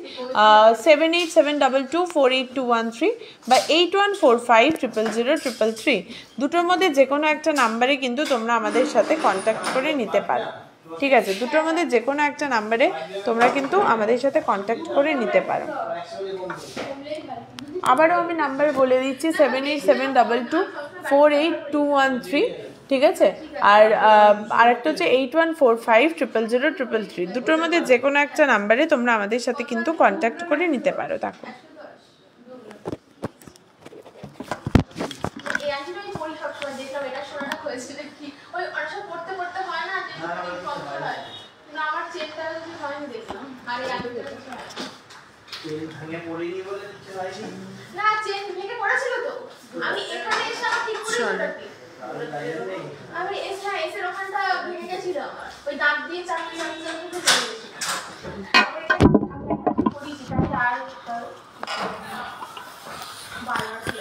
S1: 7872248213 বা 8145000333, দুটোর মধ্যে যে কোনো একটা নাম্বারে কিন্তু তোমরা আমাদের সাথে কন্ট্যাক্ট করে নিতে পারো। ঠিক আছে, দুটোর মধ্যে যে কোনো একটা নাম্বারে তোমরা কিন্তু আমাদের সাথে কন্ট্যাক্ট করে নিতে পারো। আবারও আমি নাম্বার বলে দিচ্ছি, 7872248213। ঠিক আছে, আর আরেকটা হচ্ছে 8145000333, দুটোর মধ্যে যে কোনো একটা নাম্বারে তোমরা আমাদের সাথে কিন্তু কন্ট্যাক্ট করে নিতে পারো। দেখো,
S2: এই আন্টিটা আমি পড়ি সবসময়, দেখলাম এটা শোনাটা হয়েছিল কি ওই অনেক সময় পড়তে পড়তে হয় না যে প্রবলেম হয়, কিন্তু আমার চেকটা যদি হয়নি দেখলাম। আর এই আন্টিটা
S4: তেল ভেঙে পড়িনি বলে কিছু হয়নি
S2: না, চেন ভেঙে পড়েছিল তো, আমি এখানে এসে আমার ঠিক করে দিতে আমি এসের ওখানটা ভেঙে গেছিল আমার, ওই দাঁত দিয়ে চাপতে চাপতে চাপতে ভেঙে গেছিল। পড়িছি তাহলে আর বারবার ছিল।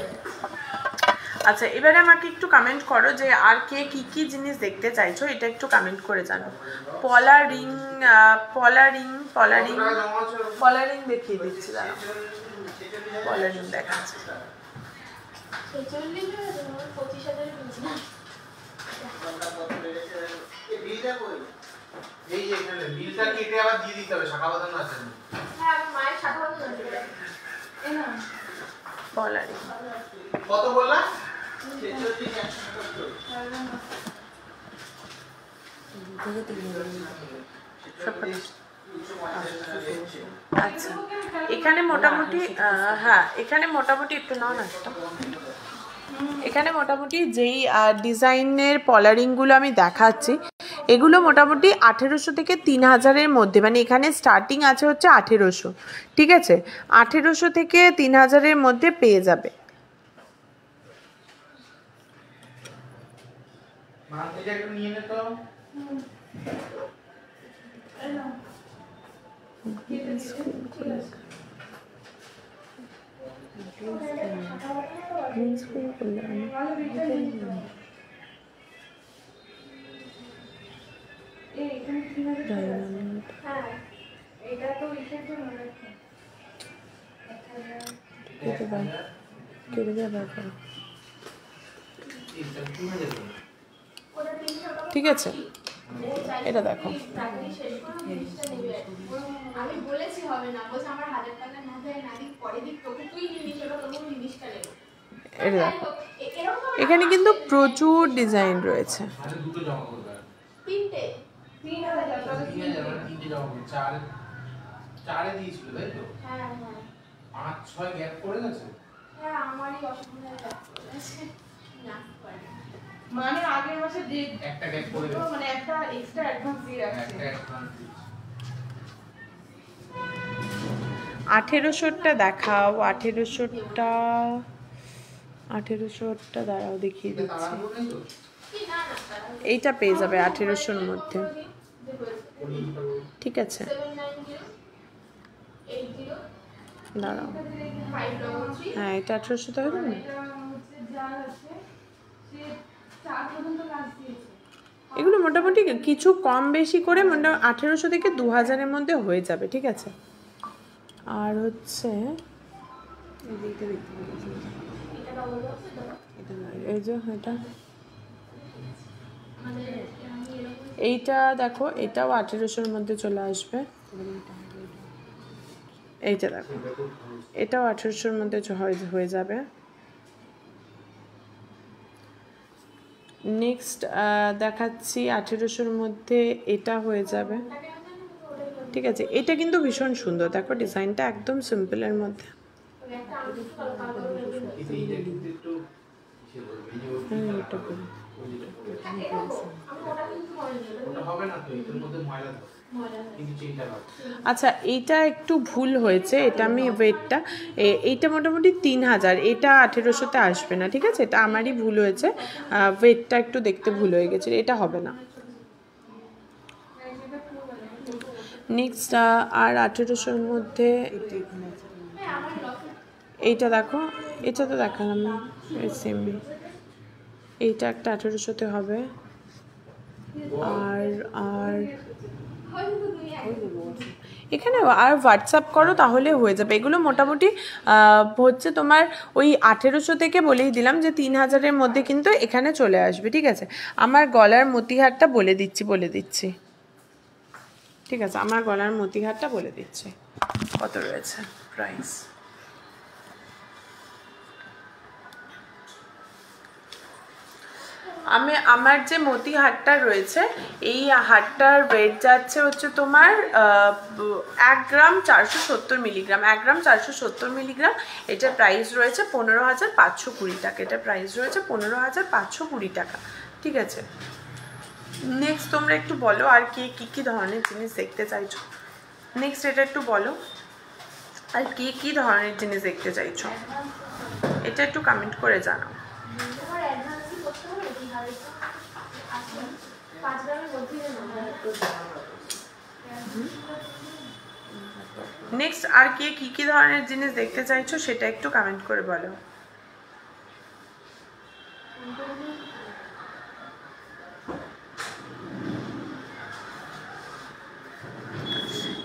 S1: আচ্ছা, এবারে আমাকে একটু কমেন্ট করো যে আর কে কি কি জিনিস দেখতে চাইছো, এটা একটু কমেন্ট করে জানো। পলারিং দেখিয়ে দিচ্ছি, দাঁড়াও, পলারিং দেখাচ্ছি।
S2: 46 হয়েছে, 25,000 কিনছিলাম।
S4: এই বিলটা কই
S3: এই যে এখানে বিলটা কেটে আবার দিয়ে দিতে হবে, শাখা বাঁধানো আছে।
S2: হ্যাঁ আমার মায়ের শাখা বাঁধানো আছে। এই না
S1: পলারি
S3: কত বললাম?
S1: 46 আচ্ছা এখানে মোটামুটি হ্যাঁ এখানে মোটামুটি একটু নাও না একটা। এখানে মোটামুটি যেই ডিজাইনের পলারিংগুলো আমি দেখাচ্ছি এগুলো মোটামুটি 1800 থেকে 3000-এর মধ্যে, মানে এখানে স্টার্টিং আছে হচ্ছে 1800, ঠিক আছে? 1800 থেকে 3000-এর মধ্যে পেয়ে যাবে।
S3: মানতে একটু নিয়ে নে তো।
S1: ঠিক আছে এটা দেখো
S2: আমি বলেছি হবে না, বলছে আমার 1000 টাকার মধ্যে না দিক পরে দিক তোকে তুই নিবি সেটা তোকে জিনিসটা নেব।
S1: এটা দেখো এখানে কিন্তু প্রচুর ডিজাইন রয়েছে।
S3: মানে দুটো জমা করবে।
S2: তিনটে 3000 টাকা।
S3: 3000 মানে তিনটে জমা করবে। চারে দিয়েছিল তাই তো?
S2: হ্যাঁ হ্যাঁ
S3: 5-6 গ্যাপ পড়ে গেছে।
S2: হ্যাঁ আমারই অসুবিধা আছে না পারে।
S5: মানে আগের মাসে যে
S3: একটা গ্যাপ পড়ে গেছে,
S5: মানে একটা এক্সট্রা অ্যাডভান্স দিয়ে রাখছে।
S3: একটা অ্যাডভান্স দিয়েছে।
S1: 1800টা দেখাও, 1800টা দাঁড়াও দেখিয়ে
S3: এটা
S1: দিচ্ছি।
S3: তাড়াহুড়ো নেই তো?
S2: কি না না তারা
S1: এইটা পেয়ে যাবে 1800-র মধ্যে,
S3: কোনটা?
S1: ঠিক আছে?
S2: 790 80
S1: দাঁড়াও
S2: 533
S1: হ্যাঁ এটা 1800 হবে না?
S5: এটা হচ্ছে যা আছে সে 4 পর্যন্ত কাজ দিয়েছে।
S1: এগুলো মোটামুটি কিছু কম বেশি করে মোটামুটি 1800 থেকে 2000-এর মধ্যে হয়ে যাবে, ঠিক আছে? আর হচ্ছে
S2: এটা ডবল বক্স তো
S1: এই যে এটা
S2: মানে আমি এরকম
S1: এইটা দেখো এটাও 1800-এর মধ্যে চলে আসবে। এইটা দেখো এটাও 1800-এর মধ্যে হয়ে যাবে। নেক্সট দেখাচ্ছি 1800-এর মধ্যে এটা হয়ে যাবে, ঠিক আছে? এটা কিন্তু ভীষণ সুন্দর, দেখো ডিজাইনটা একদম সিম্পলের মধ্যে।
S2: একটা আমি কালো কালো করে
S3: এইটা কিন্তু একটু কিসে বলবো, এই যে
S1: এটা বলি।
S2: আমি ওটা কিন্তু করিনি
S3: ওটা হবে না তো, এটার মধ্যে ময়লা থাকে,
S2: মজা
S3: কিন্তু চেইনটা হবে।
S1: আচ্ছা এইটা একটু ভুল হয়েছে, এটা আমি ওয়েটটা এইটা মোটামুটি 3000, এটা 1800-তে আসবে না, ঠিক আছে? এটা আমারই ভুল হয়েছে, ওয়েটটা একটু দেখতে ভুল হয়ে গেছে, এটা হবে না। নেক্সট আর 1800-র মধ্যে
S2: হ্যাঁ আমার লক্ষ্য
S1: এইটা দেখো, এটা তো দেখালাম না সেম, এইটা একটা 1800-তে হবে। আর আর
S2: হয়তো তুমি
S1: এখানে আর হোয়াটসঅ্যাপ করো তাহলে হয়ে যাবে। এগুলো মোটামুটি হচ্ছে তোমার ওই 1800 থেকে বলেই দিলাম যে 3000-এর মধ্যে কিন্তু এখানে চলে আসবে, ঠিক আছে? আমার গলার মতিহারটা বলে দিচ্ছি, ঠিক আছে? আমার গলার মতিহারটা বলে দিচ্ছি কত রয়েছে প্রাইস। আমার যে মতি হারটা রয়েছে এই হারটার ওয়েট যাচ্ছে হচ্ছে তোমার 1 গ্রাম 470 মিলিগ্রাম, 1 গ্রাম 470 মিলিগ্রাম। এটার প্রাইস রয়েছে 15,520 টাকা, এটার প্রাইস রয়েছে 15,520 টাকা, ঠিক আছে? নেক্সট তোমরা একটু বলো আর কী কী ধরনের জিনিস দেখতে চাইছো। নেক্সট এটা একটু বলো আর কী ধরনের জিনিস দেখতে চাইছো, এটা একটু কমেন্ট করে জানাও।
S2: তোমার অ্যাডভান্স কি করতে হবে কি হারে আছে 5 গ্রামের মধ্যে
S1: নেক্সট আর কী ধরনের জিনিস দেখতে চাইছো সেটা একটু কমেন্ট করে বলো।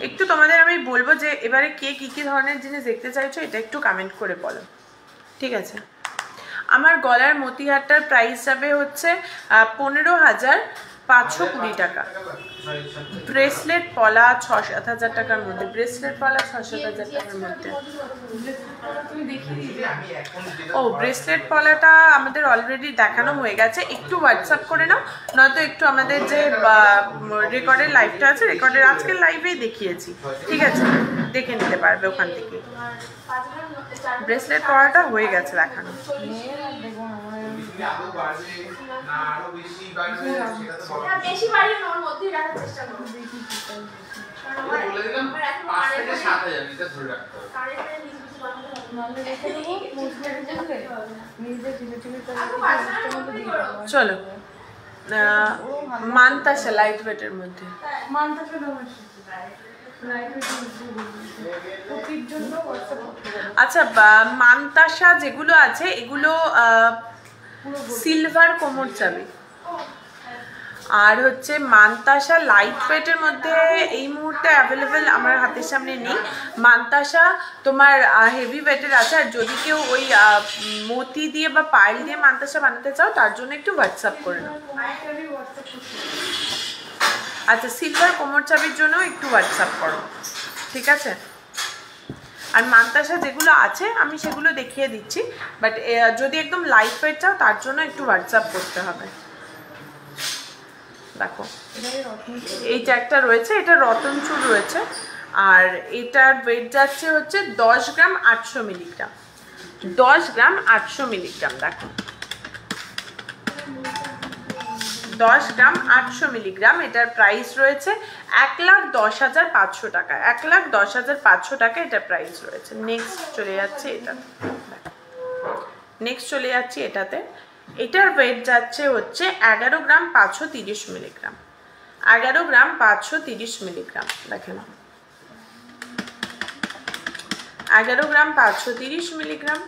S1: একটু তোমাদের আমি বলবো যে এবারে কী ধরনের জিনিস দেখতে চাইছো এটা একটু কমেন্ট করে বলো, ঠিক আছে? আমার গলার মতিহারটার প্রাইস যাবে হচ্ছে 15,000 520 টাকা। ব্রেসলেট পলা 6-7 টাকার মধ্যে, ব্রেসলেট পলা 6-7 টাকার মধ্যে।
S5: তুমি দেখিয়ে দিই।
S1: ও ব্রেসলেট পলাটা আমাদের অলরেডি দেখানো হয়ে গেছে, একটু হোয়াটসঅ্যাপ করে নাও, নয়তো একটু আমাদের যে রেকর্ডের লাইভটা আছে, রেকর্ডের আজকের লাইভেই দেখিয়েছি, ঠিক আছে, দেখে নিতে পারবে ওখান থেকে। ব্রেসলেট পলাটা হয়ে গেছে দেখানো।
S2: বেশি বাড়ি ওর মধ্যেই রাখার চেষ্টা করো।
S3: বলে দিলাম 5 থেকে 7,000 এটা ধরে রাখতে হবে।
S2: কারেন্টের নিচে কিছু বানাতে হবে না।
S5: নাহলে রেখে দেবো, মুছবে বুঝলে? নিজে ঢিলে ঢিলে করে
S2: আচ্ছা,
S5: রেখে
S2: বাচ্চারা
S5: দিয়ে মধ্যে
S2: কি
S5: দিয়ে
S2: করো?
S5: দেবো।
S1: চলো মানতাসা লাইট ওয়েটের মধ্যে।
S5: মানতে শুধু প্রতির জন্য হোয়াটসঅ্যাপ করতে হবে।
S1: আচ্ছা মানতাসা যেগুলো আছে এগুলো সিলভার কোমর চাবি, আর হচ্ছে মানতাসা লাইট ওয়েটের মধ্যে এই মুহূর্তে অ্যাভেলেবেল আমার হাতের সামনে নেই। মানতাসা তোমার হেভি ওয়েটের আছে, আর যদি কেউ ওই মতি দিয়ে বা পাইল দিয়ে মানতাসা বানাতে চাও তার জন্য একটু হোয়াটসঅ্যাপ করে নাও। আচ্ছা সিলভার কোমর চাবির জন্য একটু হোয়াটসঅ্যাপ করো, ঠিক আছে। আর মানতাসা যেগুলো আছে আমি সেগুলো দেখিয়ে দিচ্ছি, বাট যদি একদম লাইট ওয়েট চাও তার জন্য একটু হোয়াটসঅ্যাপ করতে হবে। দেখো এইটা একটা রয়েছে, এটা রতনচুর রয়েছে, আর এটার ওয়েট যাচ্ছে হচ্ছে 10 গ্রাম 800 মিলিগ্রাম, 10 গ্রাম 800 মিলিগ্রাম। দেখো 10 গ্রাম 800 মিলিগ্রাম, এটার প্রাইস রয়েছে 1,10,500 টাকা, 1,10,500 টাকা এটার প্রাইস রয়েছে। নেক্সট চলে যাচ্ছে এটাতে, নেক্সট চলে যাচ্ছি এটাতে। এটার ওয়েট যাচ্ছে হচ্ছে 11 গ্রাম 530 মিলিগ্রাম, 11 গ্রাম 530 মিলিগ্রাম। দেখেন 11 গ্রাম 530 মিলিগ্রাম,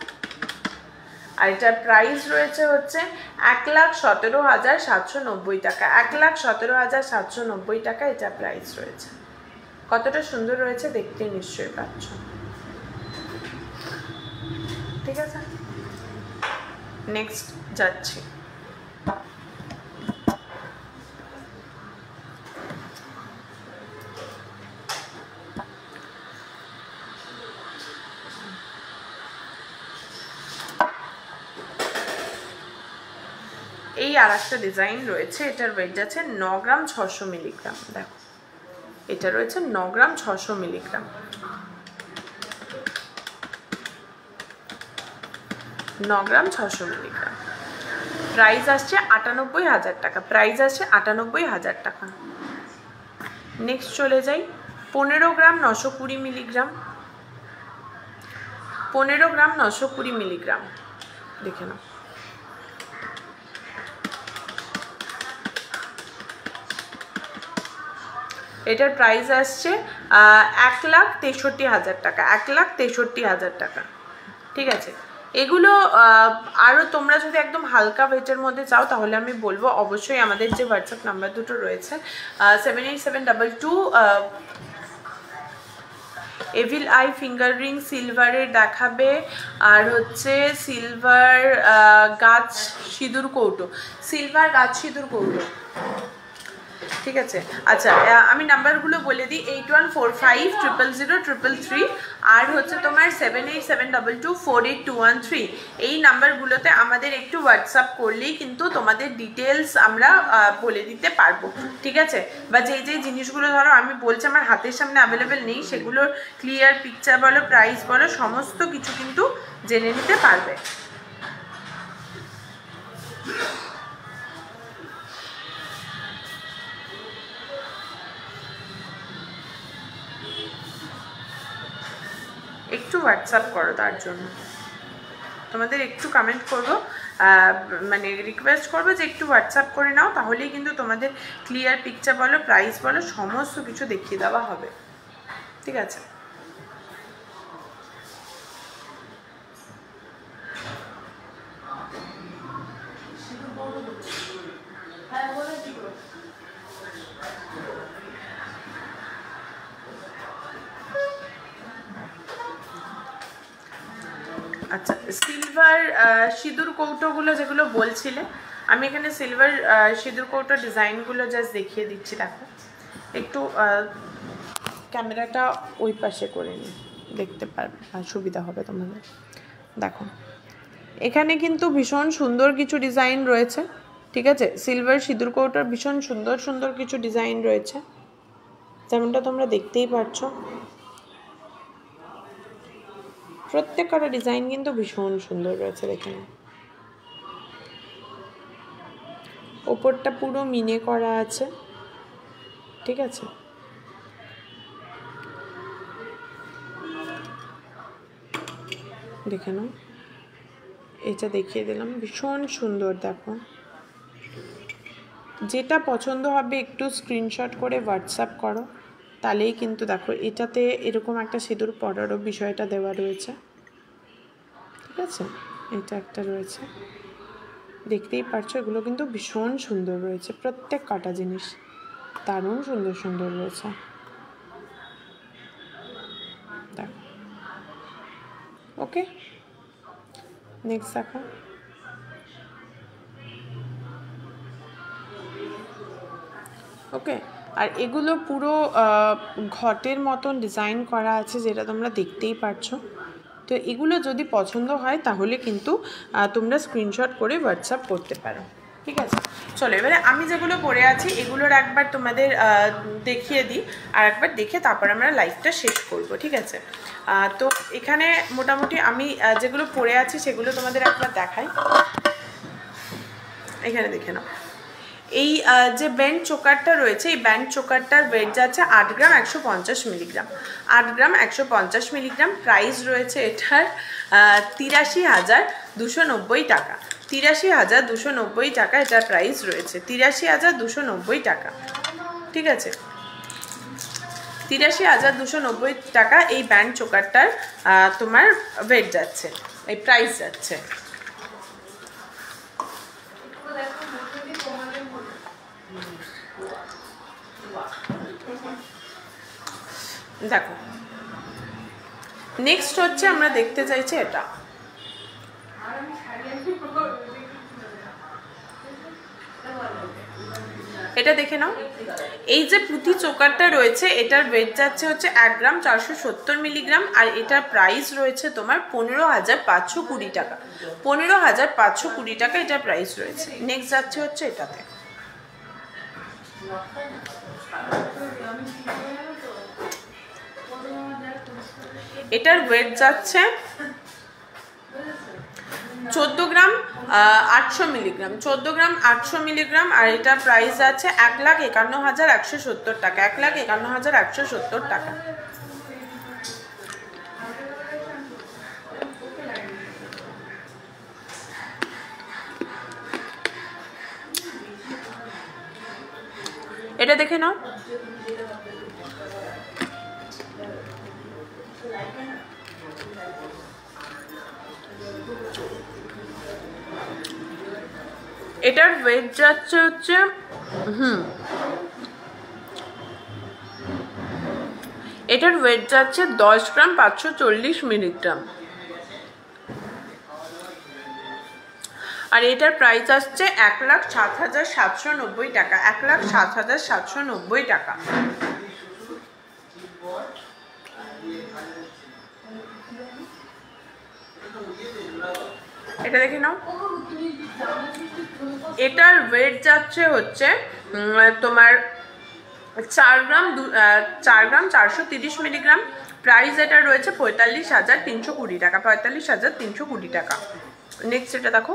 S1: আর এটার প্রাইস রয়েছে হচ্ছে 1,17,790 টাকা, 1,17,790 টাকা এটা প্রাইস রয়েছে। কতটা সুন্দর রয়েছে দেখতে নিশ্চয়ই পাচ্ছ, ঠিক আছে। নেক্সট যাচ্ছি, এই আর একটা ডিজাইন রয়েছে, এটার ওয়েট যাচ্ছে 9 গ্রাম 600 মিলিগ্রাম। দেখো এটা রয়েছে 9 গ্রাম 600 মিলিগ্রাম, 9 গ্রাম 600 মিলিগ্রাম। প্রাইস আসছে 98,000 টাকা, প্রাইস আসছে 98,000 টাকা। নেক্সট চলে যাই 15 গ্রাম 920 মিলিগ্রাম, 15 গ্রাম 920 মিলিগ্রাম। দেখে নাও এটার প্রাইস আসছে 1,63,000 টাকা, 1,63,000 টাকা, ঠিক আছে। এগুলো আরও তোমরা যদি একদম হালকা ওয়েটের মধ্যে চাও তাহলে আমি বলবো অবশ্যই আমাদের যে হোয়াটসঅ্যাপ নাম্বার দুটো রয়েছে 78722 এভিল আই ফিঙ্গার রিং সিলভারের দেখাবে, আর হচ্ছে সিলভার গাছ সিঁদুর কৌটো, সিলভার গাছ সিঁদুর কৌটো, ঠিক আছে। আচ্ছা আমি নাম্বারগুলো বলে দিই 8145000333 আর হচ্ছে তোমার 7872248213। এই নাম্বারগুলোতে আমাদের একটু হোয়াটসঅ্যাপ করলেই কিন্তু তোমাদের ডিটেলস আমরা বলে দিতে পারবো, ঠিক আছে। বা যেই যেই জিনিসগুলো ধরো আমি বলছি আমার হাতের সামনে অ্যাভেলেবেল নেই, সেগুলোর ক্লিয়ার পিকচার বলো প্রাইস বলো সমস্ত কিছু কিন্তু জেনে নিতে পারবে। একটু হোয়াটসঅ্যাপ করো, তার জন্য তোমাদের একটু কমেন্ট করবো, মানে রিকোয়েস্ট করবো যে একটু হোয়াটসঅ্যাপ করে নাও, তাহলেই কিন্তু তোমাদের ক্লিয়ার পিকচার বলো প্রাইস বলো সমস্ত কিছু দেখিয়ে দেওয়া হবে, ঠিক আছে। আচ্ছা সিলভার সিঁদুর কৌটোগুলো যেগুলো বলছিলে আমি এখানে সিলভার সিঁদুর কৌটো ডিজাইনগুলো জাস্ট দেখিয়ে দিচ্ছি। দেখো একটু ক্যামেরাটা ওই পাশে করে নিই, দেখতে পারবে, সুবিধা হবে তোমাদের। দেখো এখানে কিন্তু ভীষণ সুন্দর কিছু ডিজাইন রয়েছে, ঠিক আছে। সিলভার সিঁদুর কৌটোর ভীষণ সুন্দর সুন্দর কিছু ডিজাইন রয়েছে, যেমনটা তোমরা দেখতেই পাচ্ছ। প্রত্যেকটা ডিজাইন কিন্তু ভীষণ সুন্দর রয়েছে। দেখে নাও, ওপরটা পুরো মিনে করা আছে, ঠিক আছে। দেখে নাও, এটা দেখিয়ে দিলাম, ভীষণ সুন্দর। দেখো যেটা পছন্দ হবে একটু স্ক্রিনশট করে হোয়াটসঅ্যাপ করো, তাহলেই কিন্তু দেখো এটাতে এরকম একটা সিঁদুর পরারও বিষয়টা দেওয়া রয়েছে, ঠিক আছে। এটা একটা রয়েছে, দেখতেই পারছো। এগুলো কিন্তু ভীষণ সুন্দর রয়েছে, প্রত্যেক কটা জিনিস দারুণ সুন্দর সুন্দর রয়েছে। দেখো, ওকে, নেক্সট দেখো। ওকে, আর এগুলো পুরো ঘটের মতন ডিজাইন করা আছে, যেটা তোমরা দেখতেই পারছো। তো এগুলো যদি পছন্দ হয় তাহলে কিন্তু তোমরা স্ক্রিনশট করে হোয়াটসঅ্যাপ করতে পারো, ঠিক আছে। চলো এবারে আমি যেগুলো পরে আছি এগুলোর একবার তোমাদের দেখিয়ে দিই, আর একবার দেখে তারপর আমরা লাইভটা শেষ করব, ঠিক আছে। তো এখানে মোটামুটি আমি যেগুলো পরে আছি সেগুলো তোমাদের একবার দেখাই। এখানে দেখে নাও, এই যে ব্যান্ড চোকারটা রয়েছে, এই ব্যান্ড চোকারটার ওয়েট যাচ্ছে 8 গ্রাম 150 মিলিগ্রাম। 8 গ্রাম 150 মিলিগ্রাম। প্রাইস রয়েছে এটার 83,290 টাকা। 83,290 টাকা এটার প্রাইস রয়েছে, 83,290 টাকা, ঠিক আছে। 83,290 টাকা এই ব্যান্ড চোকারটার তোমার ওয়েট যাচ্ছে, এই প্রাইস যাচ্ছে। দেখো নেক্সট হচ্ছে আমরা দেখতে চাইছি এটা। এটা দেখে নাও, এই যে পুঁথি চোকারটা রয়েছে এটার ওয়েট যাচ্ছে হচ্ছে 1 গ্রাম 470 মিলিগ্রাম, আর এটার প্রাইস রয়েছে তোমার 15,520 টাকা। 15,520 টাকা এটার প্রাইস রয়েছে। নেক্সট যাচ্ছে হচ্ছে এটাতে। এটার ওয়েট যাচ্ছে 14 গ্রাম 800 মিলিগ্রাম। 14 গ্রাম 800 মিলিগ্রাম, আর এটার প্রাইস আছে 1,51,170 টাকা। 1,51,170 টাকা। এটা দেখে নাও, এটার ওয়েট যাচ্ছে হচ্ছে এটার ওয়েট যাচ্ছে 10 গ্রাম 540 মিলিগ্রাম, আর এটার প্রাইস আসছে 1,07,790 টাকা। 1,07,790 টাকা। এটা দেখে নাও, এটার ওয়েট যাচ্ছে হচ্ছে তোমার 4 গ্রাম 430 মিলিগ্রাম। প্রাইস এটা রয়েছে 45,320 টাকা। 45,320 টাকা। নেক্সট এটা দেখো,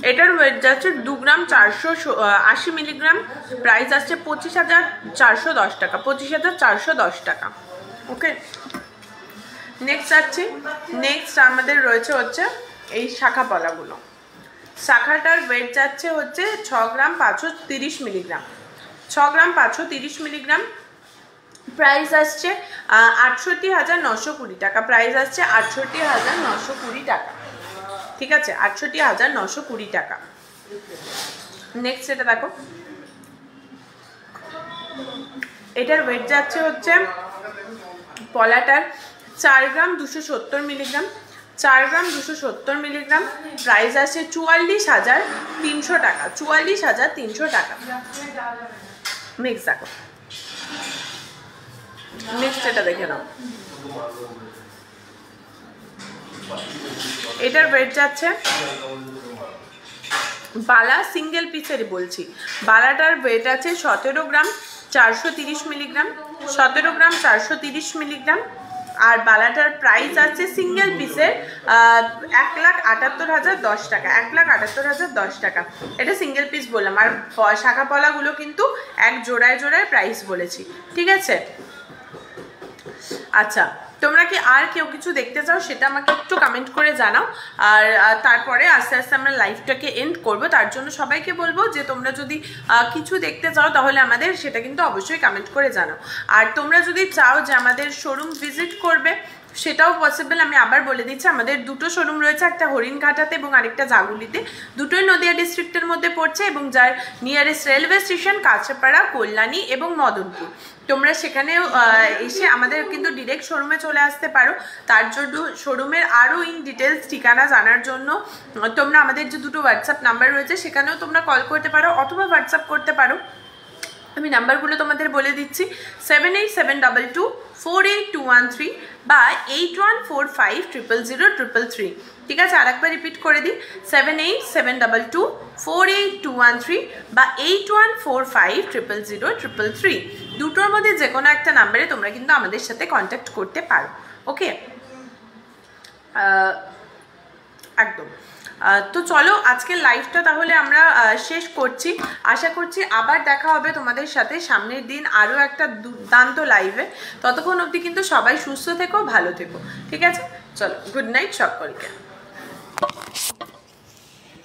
S1: এটার ওয়েট যাচ্ছে 2 গ্রাম 480 মিলিগ্রাম। প্রাইস আসছে 25,410 টাকা। 25,410 টাকা। ওকে, নেক্সট যাচ্ছে। নেক্সট আমাদের রয়েছে হচ্ছে এই শাখা পলাগুলো। শাখাটার ওয়েট যাচ্ছে হচ্ছে 6 গ্রাম 530 মিলিগ্রাম। 6 গ্রাম 530 মিলিগ্রাম। প্রাইস আসছে 68,920 টাকা। প্রাইস আসছে 68,920 টাকা, ঠিক আছে। 68,920 টাকা। নেক্সট এটা দেখো, এটার ওয়েট যাচ্ছে হচ্ছে পলাটার 4 গ্রাম 270 মিলিগ্রাম। 4 গ্রাম 270 মিলিগ্রাম, প্রাইস আছে 44,300 টাকা, 44,300 টাকা। নেক্সট দেখো, নেক্সট এটা দেখে নাও। এটার ওয়েট যাচ্ছে, বালা সিঙ্গেল পিসেরই বলছি, বালাটার ওয়েট আছে 17 গ্রাম 430 মিলিগ্রাম, 17 গ্রাম 430 মিলিগ্রাম। আর বালাটার প্রাইস আছে সিঙ্গেল পিসের 1,78,010 টাকা, 1,78,010 টাকা। এটা সিঙ্গেল পিস বললাম, আর শাখা পলাগুলো কিন্তু এক জোড়ায় জোড়ায় প্রাইস বলেছি, ঠিক আছে? আচ্ছা, তোমরা কি আর কেউ কিছু দেখতে চাও সেটা আমাকে একটু কমেন্ট করে জানাও। আর তারপরে আস্তে আস্তে আমরা লাইভটাকে এন্ড করব। তার জন্য সবাইকে বলবো যে তোমরা যদি কিছু দেখতে চাও তাহলে আমাদের সেটা কিন্তু অবশ্যই কমেন্ট করে জানাও। আর তোমরা যদি চাও যে আমাদের শোরুম ভিজিট করবে সেটাও পসিবল। আমি আবার বলে দিচ্ছি, আমাদের দুটো শোরুম রয়েছে, একটা হরিণঘাটাতে এবং আরেকটা জাগুলিতে, দুটোই নদিয়া ডিস্ট্রিক্টের মধ্যে পড়ছে এবং যার nearest railway station Kanchapara, Kalyani এবং মদনপুর। তোমরা সেখানেও এসে আমাদের কিন্তু ডিরেক্ট শোরুমে চলে আসতে পারো। তার জন্য শোরুমের আরও ইন ডিটেলস ঠিকানা জানার জন্য তোমরা আমাদের যে দুটো হোয়াটসঅ্যাপ নাম্বার রয়েছে সেখানেও তোমরা কল করতে পারো অথবা হোয়াটসঅ্যাপ করতে পারো। আমি নাম্বারগুলো তোমাদের বলে দিচ্ছি, 7872248213 বা 8145000033। ঠিক আছে, আরেকবার রিপিট করে দিই, 7872248213 বা 8145000033। দুটোর মধ্যে যে কোনো একটা নাম্বারে তোমরা কিন্তু আমাদের সাথে কন্ট্যাক্ট করতে পারো। ওকে, একদম। তো চলো আজকের লাইভটা তাহলে আমরা শেষ করছি। আশা করছি আবার দেখা হবে তোমাদের সাথে সামনের দিন আরও একটা দুর্দান্ত লাইভে। ততক্ষণ অবধি কিন্তু সবাই সুস্থ থেকো, ভালো থেকো, ঠিক আছে? চলো, গুড নাইট সকলকে।